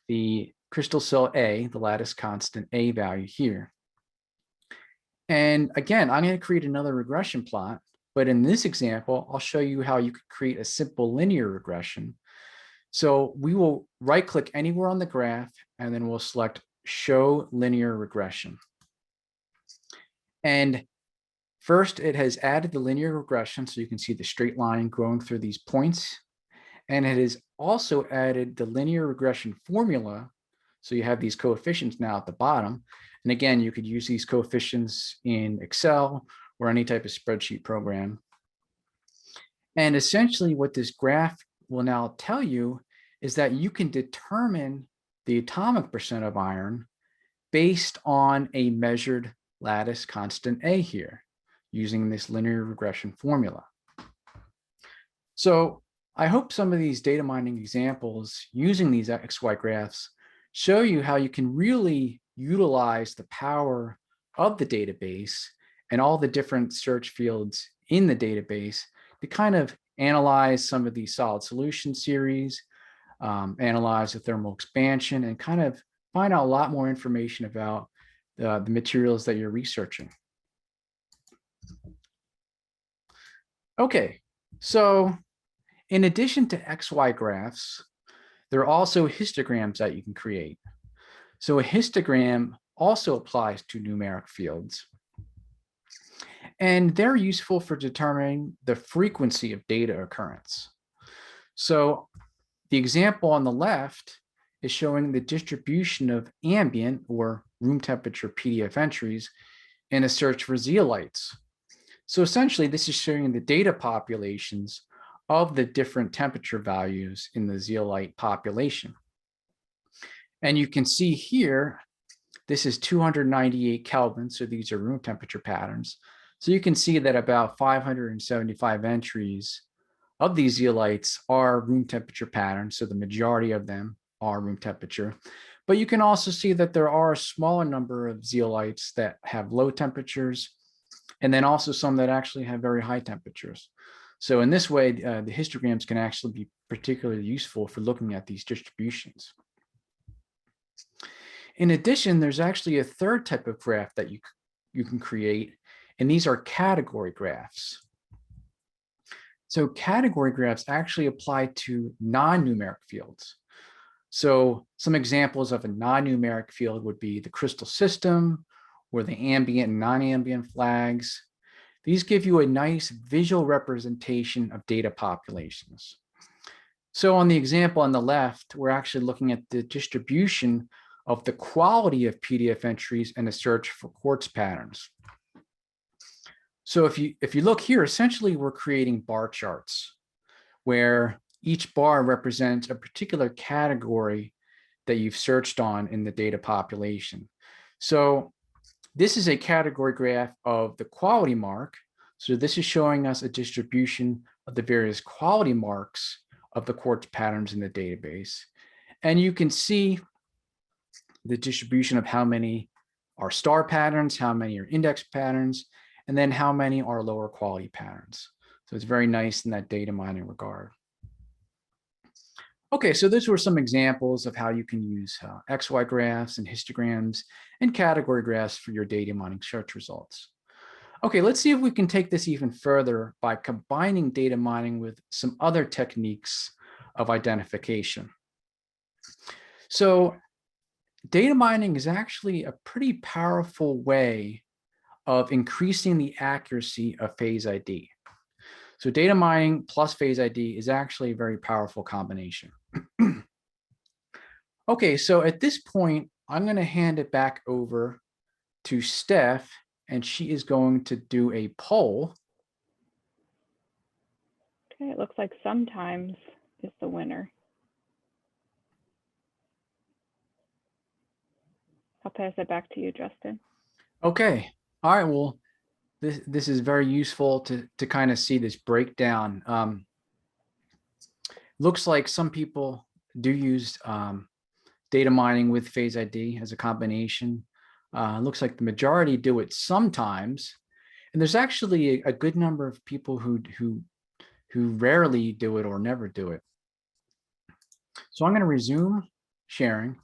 the crystal cell A, the lattice constant A value here. And again, I'm going to create another regression plot, but in this example, I'll show you how you could create a simple linear regression. So we will right click anywhere on the graph, and then we'll select Show Linear Regression. And first, it has added the linear regression, so you can see the straight line going through these points. And it has also added the linear regression formula. So you have these coefficients now at the bottom. And again, you could use these coefficients in Excel or any type of spreadsheet program. And essentially what this graph will now tell you is that you can determine the atomic percent of iron based on a measured lattice constant A here using this linear regression formula. So I hope some of these data mining examples using these XY graphs show you how you can really utilize the power of the database and all the different search fields in the database to kind of analyze some of these solid solution series, analyze the thermal expansion, and kind of find out a lot more information about the materials that you're researching. Okay, so in addition to XY graphs, there are also histograms that you can create. So a histogram also applies to numeric fields, and they're useful for determining the frequency of data occurrence. So the example on the left is showing the distribution of ambient or room temperature PDF entries in a search for zeolites. So essentially, this is showing the data populations of the different temperature values in the zeolite population. And you can see here, this is 298 Kelvin, so these are room temperature patterns. So you can see that about 575 entries of these zeolites are room temperature patterns, so the majority of them are room temperature. But you can also see that there are a smaller number of zeolites that have low temperatures, and then also some that actually have very high temperatures. So in this way, the histograms can actually be particularly useful for looking at these distributions. In addition, there's actually a third type of graph that you can create, and these are category graphs. So category graphs actually apply to non-numeric fields. So some examples of a non-numeric field would be the crystal system or the ambient and non-ambient flags. These give you a nice visual representation of data populations. So on the example on the left, we're actually looking at the distribution of the quality of PDF entries in a search for quartz patterns. So if you look here, essentially we're creating bar charts where each bar represents a particular category that you've searched on in the data population. So this is a category graph of the quality mark. So this is showing us a distribution of the various quality marks of the quartz patterns in the database. And you can see the distribution of how many are star patterns, how many are index patterns, and then how many are lower quality patterns. So it's very nice in that data mining regard. Okay, so those were some examples of how you can use XY graphs and histograms and category graphs for your data mining search results. Okay, let's see if we can take this even further by combining data mining with some other techniques of identification. So data mining is actually a pretty powerful way of increasing the accuracy of phase ID. So data mining plus phase ID is actually a very powerful combination. Okay, so at this point, I'm going to hand it back over to Steph, and she is going to do a poll. Okay, it looks like sometimes is the winner. I'll pass it back to you, Justin. Okay, all right, well, this is very useful to kind of see this breakdown. Looks like some people do use data mining with phase ID as a combination. Looks like the majority do it sometimes, and there's actually a good number of people who rarely do it or never do it. So I'm going to resume sharing,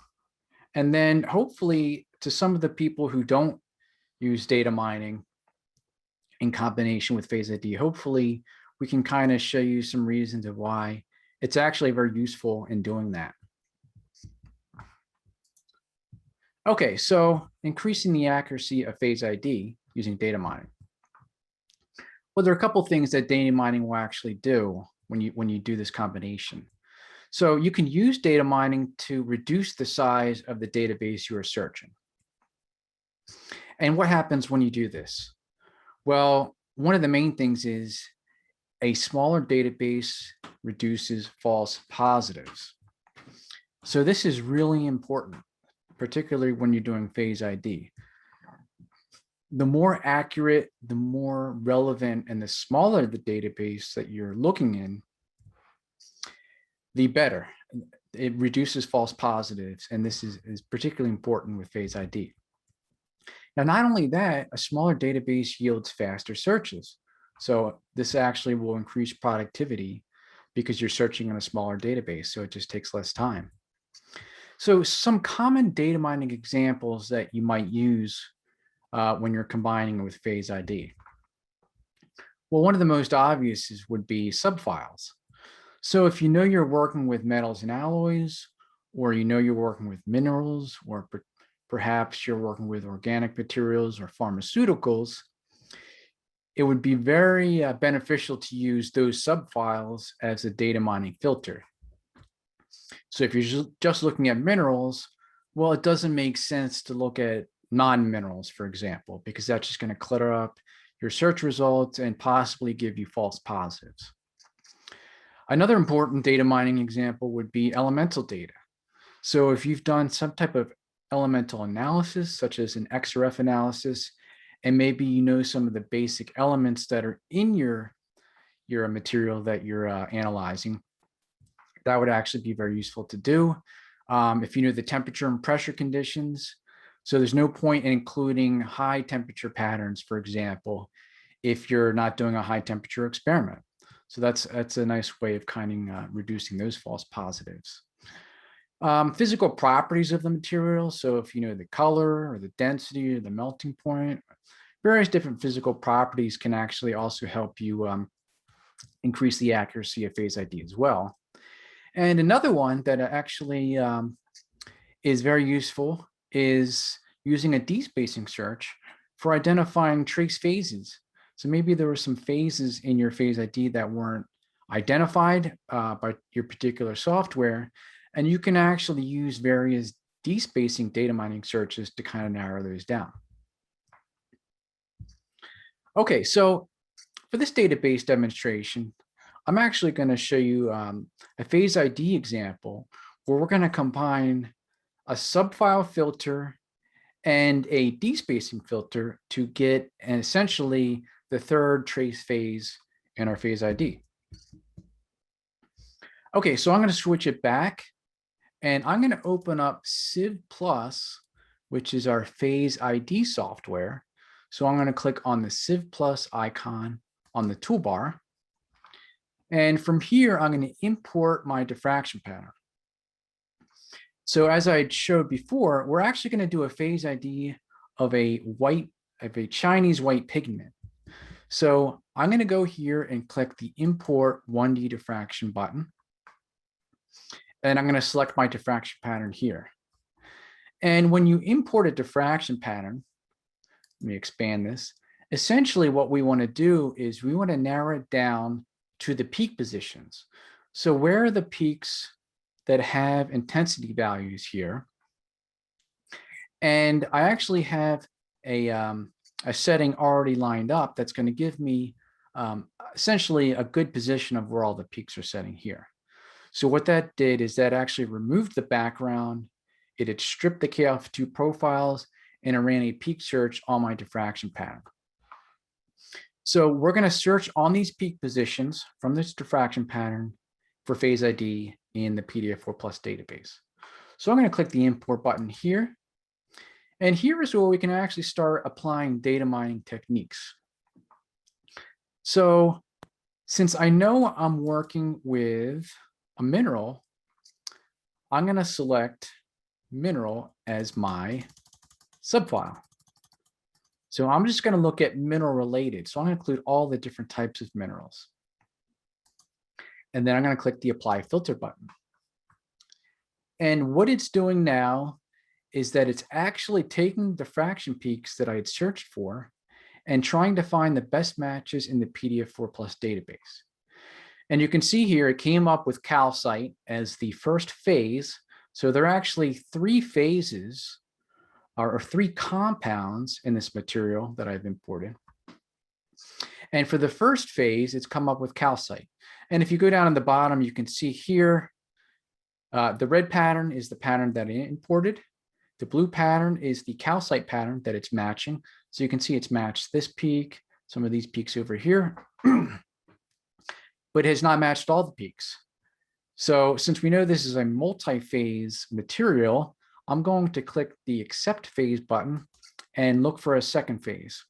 and then hopefully to some of the people who don't use data mining in combination with phase ID, hopefully we can kind of show you some reasons of why it's actually very useful in doing that. Okay, so increasing the accuracy of phase ID using data mining. Well, there are a couple of things that data mining will actually do when you do this combination. So you can use data mining to reduce the size of the database you are searching. And what happens when you do this? Well, one of the main things is a smaller database reduces false positives. So this is really important, particularly when you're doing phase ID. The more accurate, the more relevant, and the smaller the database that you're looking in, the better. It reduces false positives, and this is particularly important with phase ID. Now, not only that, a smaller database yields faster searches. So this actually will increase productivity because you're searching in a smaller database, so it just takes less time. So some common data mining examples that you might use when you're combining with phase ID. Well, one of the most obvious would be subfiles. So if you know you're working with metals and alloys, or you know you're working with minerals, or perhaps you're working with organic materials or pharmaceuticals, it would be very beneficial to use those subfiles as a data mining filter. So if you're just looking at minerals, well, it doesn't make sense to look at non-minerals, for example, because that's just going to clutter up your search results and possibly give you false positives. Another important data mining example would be elemental data. So if you've done some type of elemental analysis, such as an XRF analysis, and maybe you know some of the basic elements that are in your material that you're analyzing, that would actually be very useful to do. If you know the temperature and pressure conditions, so there's no point in including high temperature patterns, for example, if you're not doing a high temperature experiment. So that's a nice way of kind of reducing those false positives. Physical properties of the material. So if you know the color or the density or the melting point, various different physical properties can actually also help you increase the accuracy of phase ID as well. And another one that actually is very useful is using a despacing search for identifying trace phases. So maybe there were some phases in your phase ID that weren't identified by your particular software, and you can actually use various despacing data mining searches to kind of narrow those down. Okay, so for this database demonstration, I'm actually going to show you a phase ID example where we're going to combine a subfile filter and a despacing filter to get essentially the third trace phase in our phase ID. Okay, so I'm going to switch it back, and I'm going to open up Civ+, which is our phase ID software. So I'm going to click on the Civ+ icon on the toolbar. And from here, I'm going to import my diffraction pattern. So as I showed before, we're actually going to do a phase ID of a Chinese white pigment. So I'm going to go here and click the import 1D diffraction button. And I'm going to select my diffraction pattern here. And when you import a diffraction pattern, let me expand this. Essentially, what we want to do is we want to narrow it down to the peak positions. So where are the peaks that have intensity values here? And I actually have a setting already lined up that's going to give me essentially a good position of where all the peaks are setting here. So what that did is that actually removed the background, it had stripped the KF2 profiles, and it ran a peak search on my diffraction pattern. So we're going to search on these peak positions from this diffraction pattern for phase ID in the PDF-4 Plus database. So I'm going to click the import button here. And here is where we can actually start applying data mining techniques. So since I know I'm working with a mineral, I'm going to select mineral as my subfile. So I'm just going to look at mineral related. So I'm going to include all the different types of minerals. And then I'm going to click the apply filter button. And what it's doing now is that it's actually taking the diffraction peaks that I had searched for and trying to find the best matches in the PDF-4 Plus database. And you can see here, it came up with calcite as the first phase. So there are actually three phases or three compounds in this material that I've imported. And for the first phase, it's come up with calcite. And if you go down on the bottom, you can see here, the red pattern is the pattern that I imported. The blue pattern is the calcite pattern that it's matching. So you can see it's matched this peak, some of these peaks over here, but it has not matched all the peaks. So since we know this is a multi-phase material, I'm going to click the accept phase button and look for a second phase.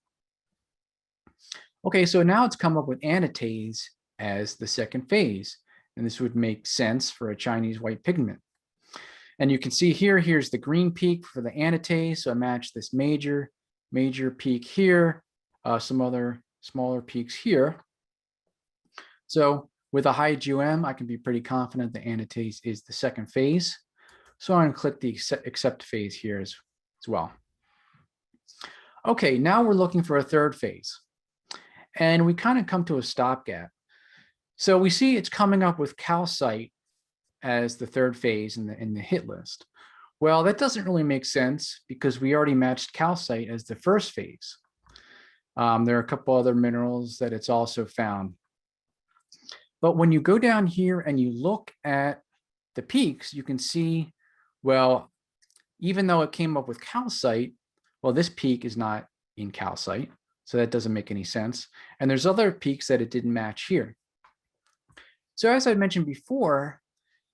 Okay, so now it's come up with anatase as the second phase. And this would make sense for a Chinese white pigment. And you can see here, here's the green peak for the anatase. So I match this major peak here, some other smaller peaks here. So with a high GOM, I can be pretty confident the anatase is the second phase. So I'm going to click the accept phase here as well. Okay, now we're looking for a third phase. And we kind of come to a stopgap. So we see it's coming up with calcite as the third phase in the hit list. Well, that doesn't really make sense because we already matched calcite as the first phase. There are a couple other minerals that it's also found. But when you go down here and you look at the peaks, you can see, well, even though it came up with calcite, well, this peak is not in calcite, so that doesn't make any sense. And there's other peaks that it didn't match here. So as I mentioned before,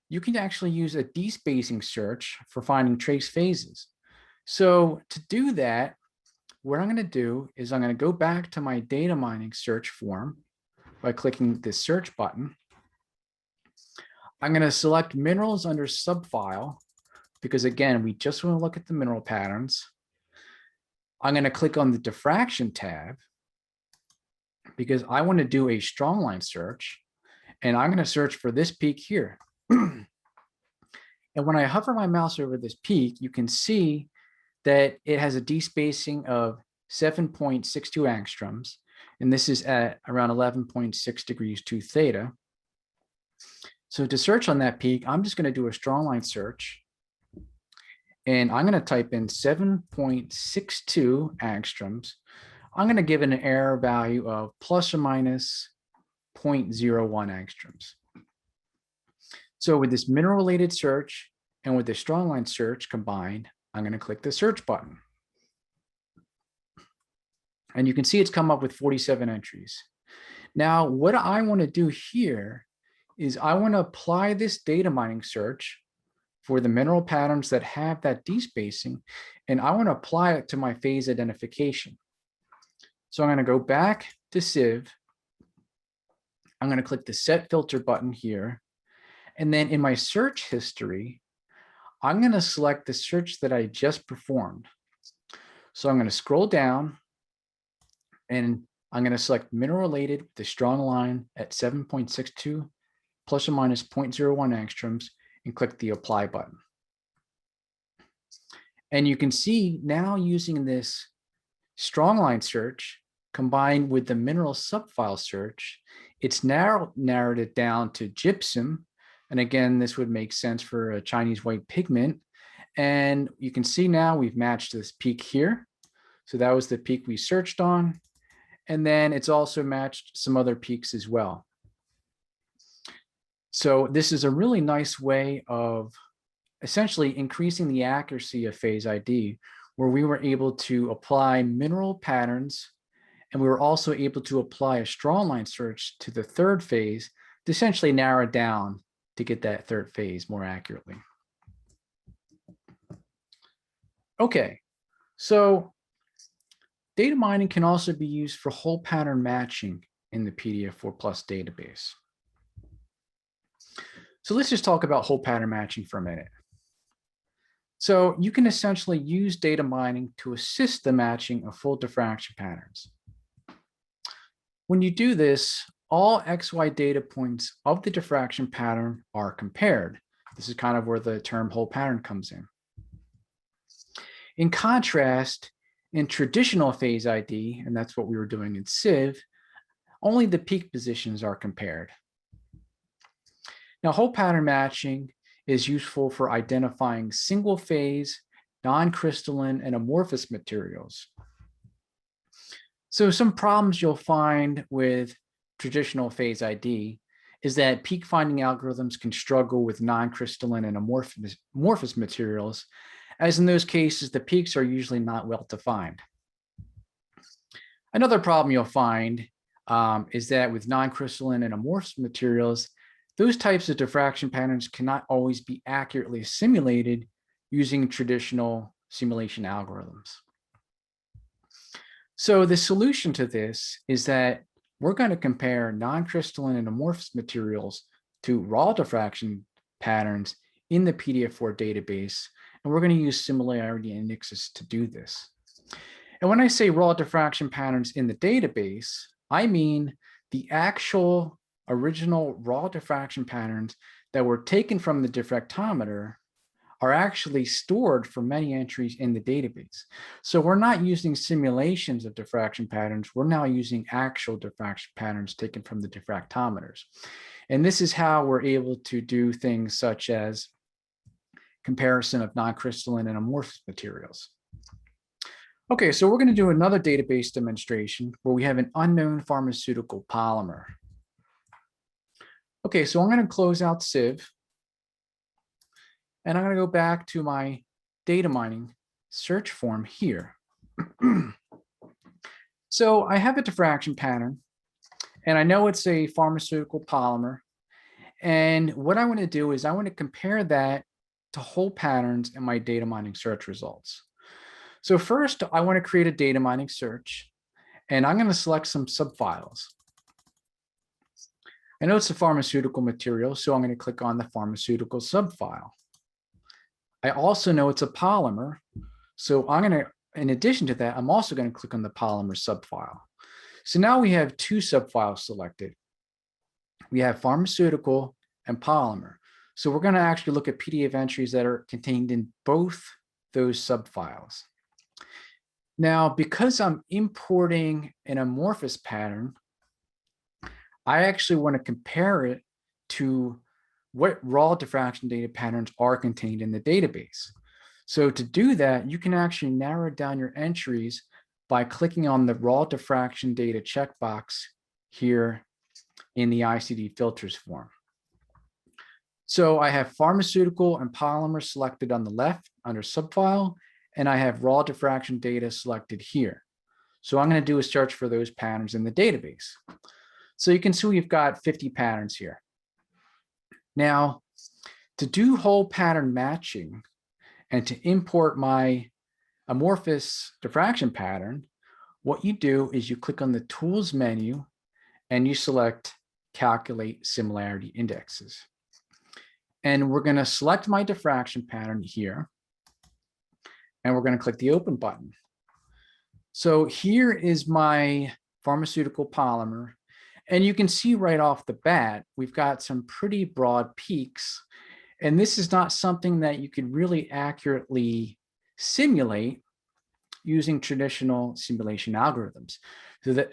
you can actually use a despacing search for finding trace phases. So to do that, what I'm going to do is I'm going to go back to my data mining search form by clicking this search button. I'm going to select minerals under subfile because, again, we just want to look at the mineral patterns. I'm going to click on the diffraction tab because I want to do a strong line search, and I'm going to search for this peak here. And when I hover my mouse over this peak, you can see that it has a despacing of 7.62 angstroms, and this is at around 11.6 degrees 2 theta. So to search on that peak, I'm just going to do a strong line search, and I'm going to type in 7.62 angstroms. I'm going to give it an error value of plus or minus 0.01 angstroms. So with this mineral-related search and with the strong line search combined, I'm going to click the search button. And you can see it's come up with 47 entries. Now, what I want to do here is I want to apply this data mining search for the mineral patterns that have that despacing, and I want to apply it to my phase identification. So I'm going to go back to Civ. I'm going to click the set filter button here. And then in my search history, I'm going to select the search that I just performed. So I'm going to scroll down and I'm going to select mineral related with the strong line at 7.62 plus or minus 0.01 angstroms and click the apply button. And you can see now using this strong line search combined with the mineral subfile search, it's narrowed it down to gypsum. And again, this would make sense for a Chinese white pigment. And you can see now we've matched this peak here. So that was the peak we searched on. And then it's also matched some other peaks as well. So this is a really nice way of essentially increasing the accuracy of phase ID, where we were able to apply mineral patterns, and we were also able to apply a strong line search to the third phase to essentially narrow down to get that third phase more accurately. Okay, so data mining can also be used for whole pattern matching in the PDF-4 Plus database. So let's just talk about whole pattern matching for a minute. So you can essentially use data mining to assist the matching of full diffraction patterns. When you do this, all XY data points of the diffraction pattern are compared. This is kind of where the term whole pattern comes in. In contrast, in traditional phase ID, and that's what we were doing in Civ, only the peak positions are compared. Now, whole pattern matching is useful for identifying single phase, non-crystalline, and amorphous materials. So some problems you'll find with traditional phase ID is that peak finding algorithms can struggle with non-crystalline and amorphous materials, as in those cases, the peaks are usually not well defined. Another problem you'll find is that with non-crystalline and amorphous materials, those types of diffraction patterns cannot always be accurately simulated using traditional simulation algorithms. So the solution to this is that we're going to compare non-crystalline and amorphous materials to raw diffraction patterns in the PDF-4 database, and we're going to use similarity indexes to do this. And when I say raw diffraction patterns in the database, I mean the actual original raw diffraction patterns that were taken from the diffractometer are actually stored for many entries in the database. So we're not using simulations of diffraction patterns. We're now using actual diffraction patterns taken from the diffractometers. And this is how we're able to do things such as comparison of non-crystalline and amorphous materials. Okay, so we're going to do another database demonstration where we have an unknown pharmaceutical polymer. Okay, so I'm going to close out Civ. And I'm going to go back to my data mining search form here. So I have a diffraction pattern, and I know it's a pharmaceutical polymer. And what I want to do is I want to compare that to whole patterns in my data mining search results. So first, I want to create a data mining search, and I'm going to select some subfiles. I know it's a pharmaceutical material, so I'm going to click on the pharmaceutical subfile. I also know it's a polymer, so I'm going to, in addition to that, I'm also going to click on the polymer subfile. So now we have two subfiles selected. We have pharmaceutical and polymer. So we're going to actually look at PDF entries that are contained in both those subfiles. Now, because I'm importing an amorphous pattern, I actually want to compare it to what raw diffraction data patterns are contained in the database. So to do that, you can actually narrow down your entries by clicking on the raw diffraction data checkbox here in the ICD filters form. So I have pharmaceutical and polymer selected on the left under subfile, and I have raw diffraction data selected here. So I'm going to do a search for those patterns in the database. So you can see we've got 50 patterns here. Now, to do whole pattern matching and to import my amorphous diffraction pattern, what you do is you click on the Tools menu and you select Calculate Similarity Indexes. And we're going to select my diffraction pattern here, and we're going to click the Open button. So here is my pharmaceutical polymer. And you can see right off the bat, we've got some pretty broad peaks. And this is not something that you could really accurately simulate using traditional simulation algorithms.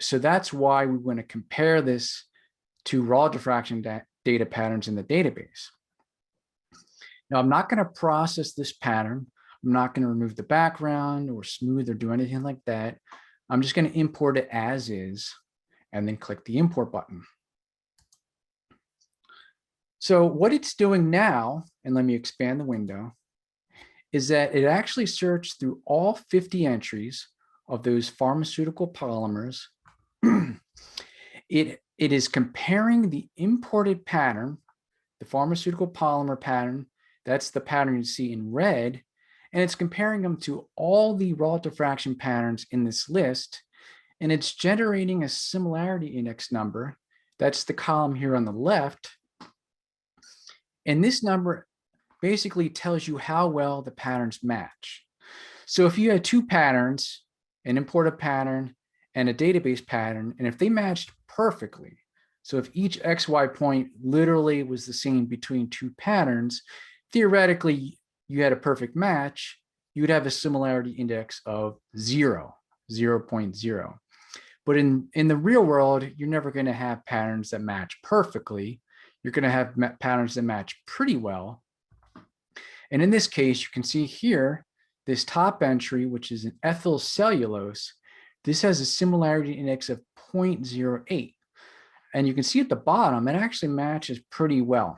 So that's why we want to compare this to raw diffraction data patterns in the database. Now, I'm not going to process this pattern. I'm not going to remove the background or smooth or do anything like that. I'm just going to import it as is, and then click the import button. So what it's doing now, and let me expand the window, is that it actually searched through all 50 entries of those pharmaceutical polymers. It is comparing the imported pattern, the pharmaceutical polymer pattern, that's the pattern you see in red, and it's comparing them to all the raw diffraction patterns in this list. And it's generating a similarity index number. That's the column here on the left. And this number basically tells you how well the patterns match. So if you had two patterns, an imported pattern and a database pattern, and if they matched perfectly, so if each XY point literally was the same between two patterns, theoretically, you had a perfect match, you would have a similarity index of 0.0. But in the real world, you're never going to have patterns that match perfectly. You're going to have patterns that match pretty well. And in this case, you can see here, this top entry, which is an ethyl cellulose, this has a similarity index of 0.08. And you can see at the bottom, it actually matches pretty well.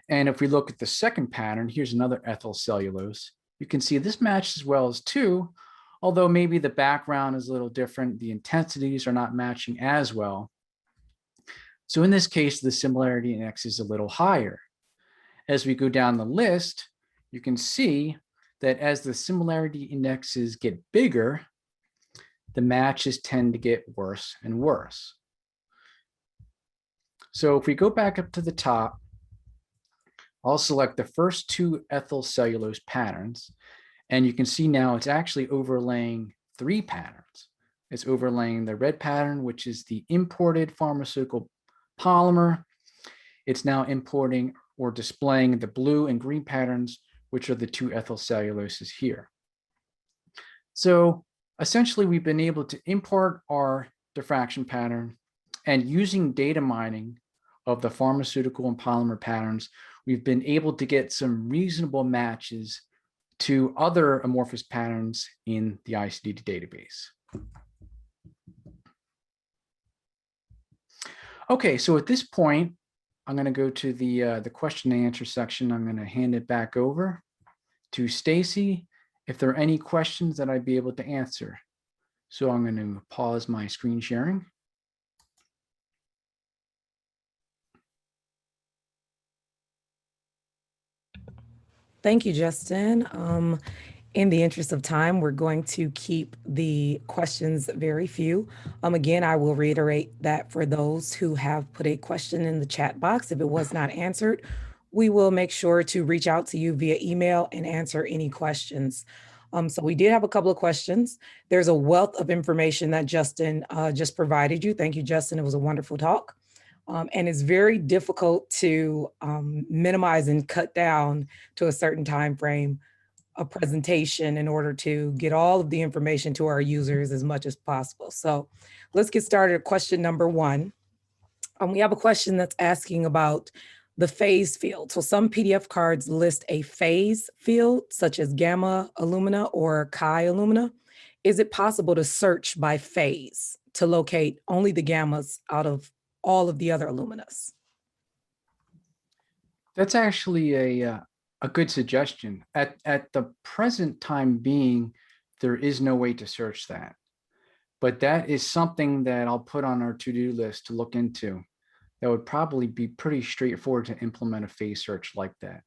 And if we look at the second pattern, here's another ethyl cellulose. You can see this matches as well as two, although maybe the background is a little different. The intensities are not matching as well. So in this case, the similarity index is a little higher. As we go down the list, you can see that as the similarity indexes get bigger, the matches tend to get worse and worse. So if we go back up to the top, I'll select the first two ethyl cellulose patterns, and you can see now it's actually overlaying three patterns. It's overlaying the red pattern, which is the imported pharmaceutical polymer. It's now importing or displaying the blue and green patterns, which are the two ethyl celluloses here. So essentially, we've been able to import our diffraction pattern, and using data mining of the pharmaceutical and polymer patterns, we've been able to get some reasonable matches to other amorphous patterns in the ICDD database. Okay, so at this point, I'm going to go to the question and answer section. I'm going to hand it back over to Stacy if there are any questions that I'd be able to answer. So I'm going to pause my screen sharing. Thank you, Justin. In the interest of time, we're going to keep the questions very few. Again, I will reiterate that for those who have put a question in the chat box, if it was not answered, we will make sure to reach out to you via email and answer any questions. So we did have a couple of questions. There's a wealth of information that Justin just provided you. Thank you, Justin. It was a wonderful talk. And it's very difficult to minimize and cut down to a certain time frame a presentation in order to get all of the information to our users as much as possible. So let's get started. Question number one. We have a question that's asking about the phase field. So some PDF cards list a phase field such as gamma alumina or chi alumina. Is it possible to search by phase to locate only the gammas out of all of the other aluminas? That's actually a good suggestion. At the present time being, there is no way to search that. But that is something that I'll put on our to-do list to look into. That would probably be pretty straightforward to implement a phase search like that.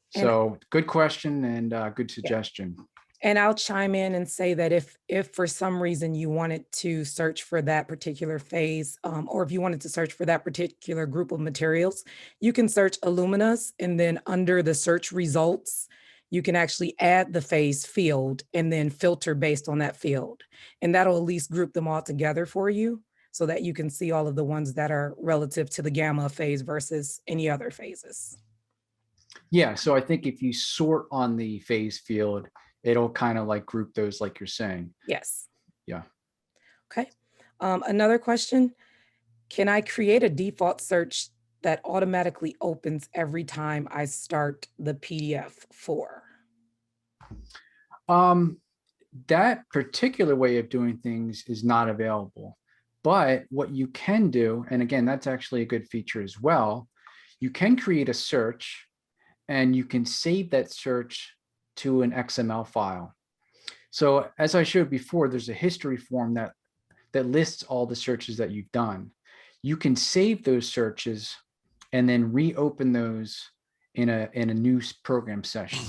So good question and good suggestion. Yeah. And I'll chime in and say that if for some reason you wanted to search for that particular phase, or if you wanted to search for that particular group of materials, you can search aluminas, and then under the search results, you can actually add the phase field and then filter based on that field. And that'll at least group them all together for you so that you can see all of the ones that are relative to the gamma phase versus any other phases. Yeah, so I think if you sort on the phase field, it'll kind of like group those like you're saying. Yes. Yeah. Okay. Another question, can I create a default search that automatically opens every time I start the PDF-4? That particular way of doing things is not available. But what you can do, and again, that's actually a good feature as well, you can create a search and you can save that search to an XML file. So as I showed before, there's a history form that lists all the searches that you've done. You can save those searches and then reopen those in a new program session.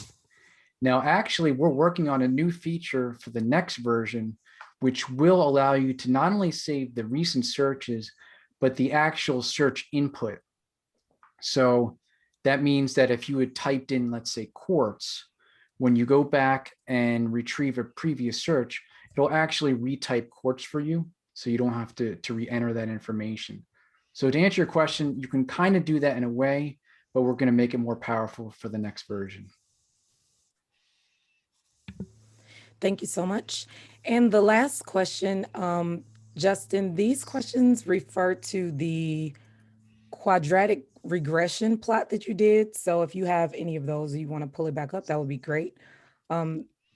Now, actually, we're working on a new feature for the next version, which will allow you to not only save the recent searches, but the actual search input. So that means that if you had typed in, let's say, quartz, when you go back and retrieve a previous search, it'll actually retype quartz for you, so you don't have to re-enter that information. So to answer your question, you can kind of do that in a way, but we're going to make it more powerful for the next version. Thank you so much. And the last question, Justin, these questions refer to the quadratic regression plot that you did. So if you have any of those, you want to pull it back up, that would be great.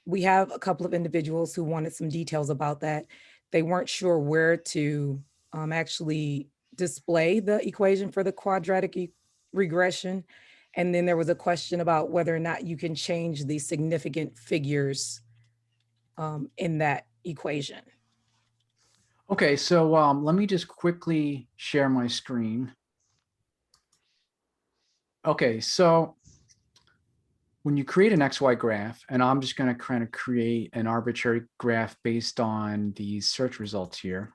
We have a couple of individuals who wanted some details about that. They weren't sure where to actually display the equation for the quadratic regression. And then there was a question about whether or not you can change the significant figures in that equation. Okay, so let me just quickly share my screen. Okay, so when you create an XY graph, and I'm just going to kind of create an arbitrary graph based on these search results here.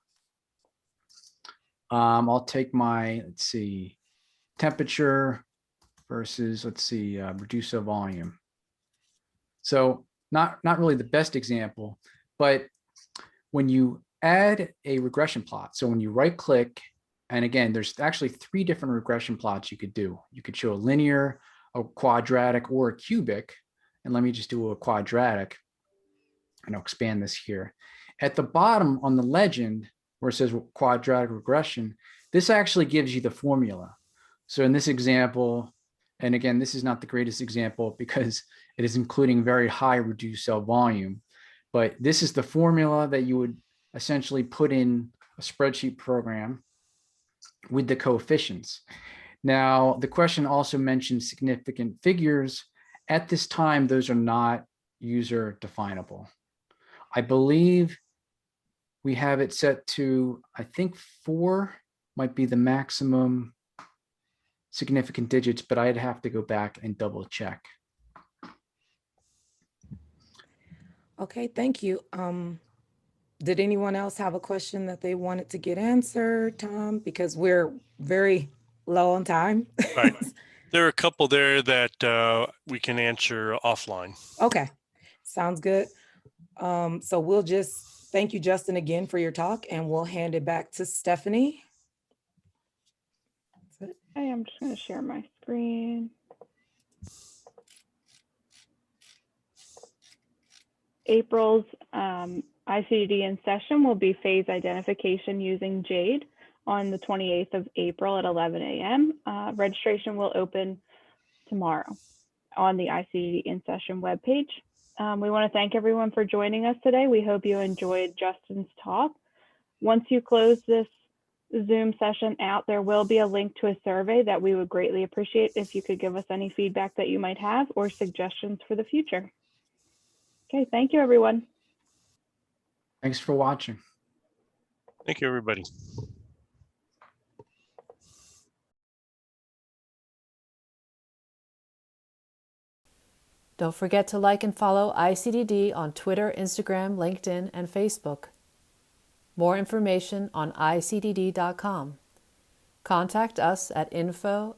I'll take my, let's see, temperature versus, let's see, reducer volume. So not really the best example, but when you add a regression plot, so when you right click, and again, there's actually 3 different regression plots you could do. You could show a linear, a quadratic, or a cubic. And let me just do a quadratic, and I'll expand this here. At the bottom on the legend, where it says quadratic regression, this actually gives you the formula. So in this example, and again, this is not the greatest example because it is including very high reduced cell volume, but this is the formula that you would essentially put in a spreadsheet program with the coefficients. Now, the question also mentioned significant figures. At this time, those are not user definable. I believe we have it set to, I think 4 might be the maximum significant digits, but I'd have to go back and double check. Okay, thank you. Did anyone else have a question that they wanted to get answered, Tom? Because we're very low on time. Right. There are a couple there that we can answer offline. Okay, sounds good. So we'll just thank you, Justin, again for your talk, and we'll hand it back to Stephanie. Okay, I'm just going to share my screen. April's ICDD in session will be phase identification using JADE on the 28th of April at 11 a.m. Registration will open tomorrow on the ICDD in session webpage. We want to thank everyone for joining us today. We hope you enjoyed Justin's talk. Once you close this Zoom session out, there will be a link to a survey that we would greatly appreciate if you could give us any feedback that you might have or suggestions for the future. Okay, thank you, everyone. Thanks for watching. Thank you, everybody. Don't forget to like and follow ICDD on Twitter, Instagram, LinkedIn, and Facebook. More information on icdd.com. Contact us at info@icdd.com.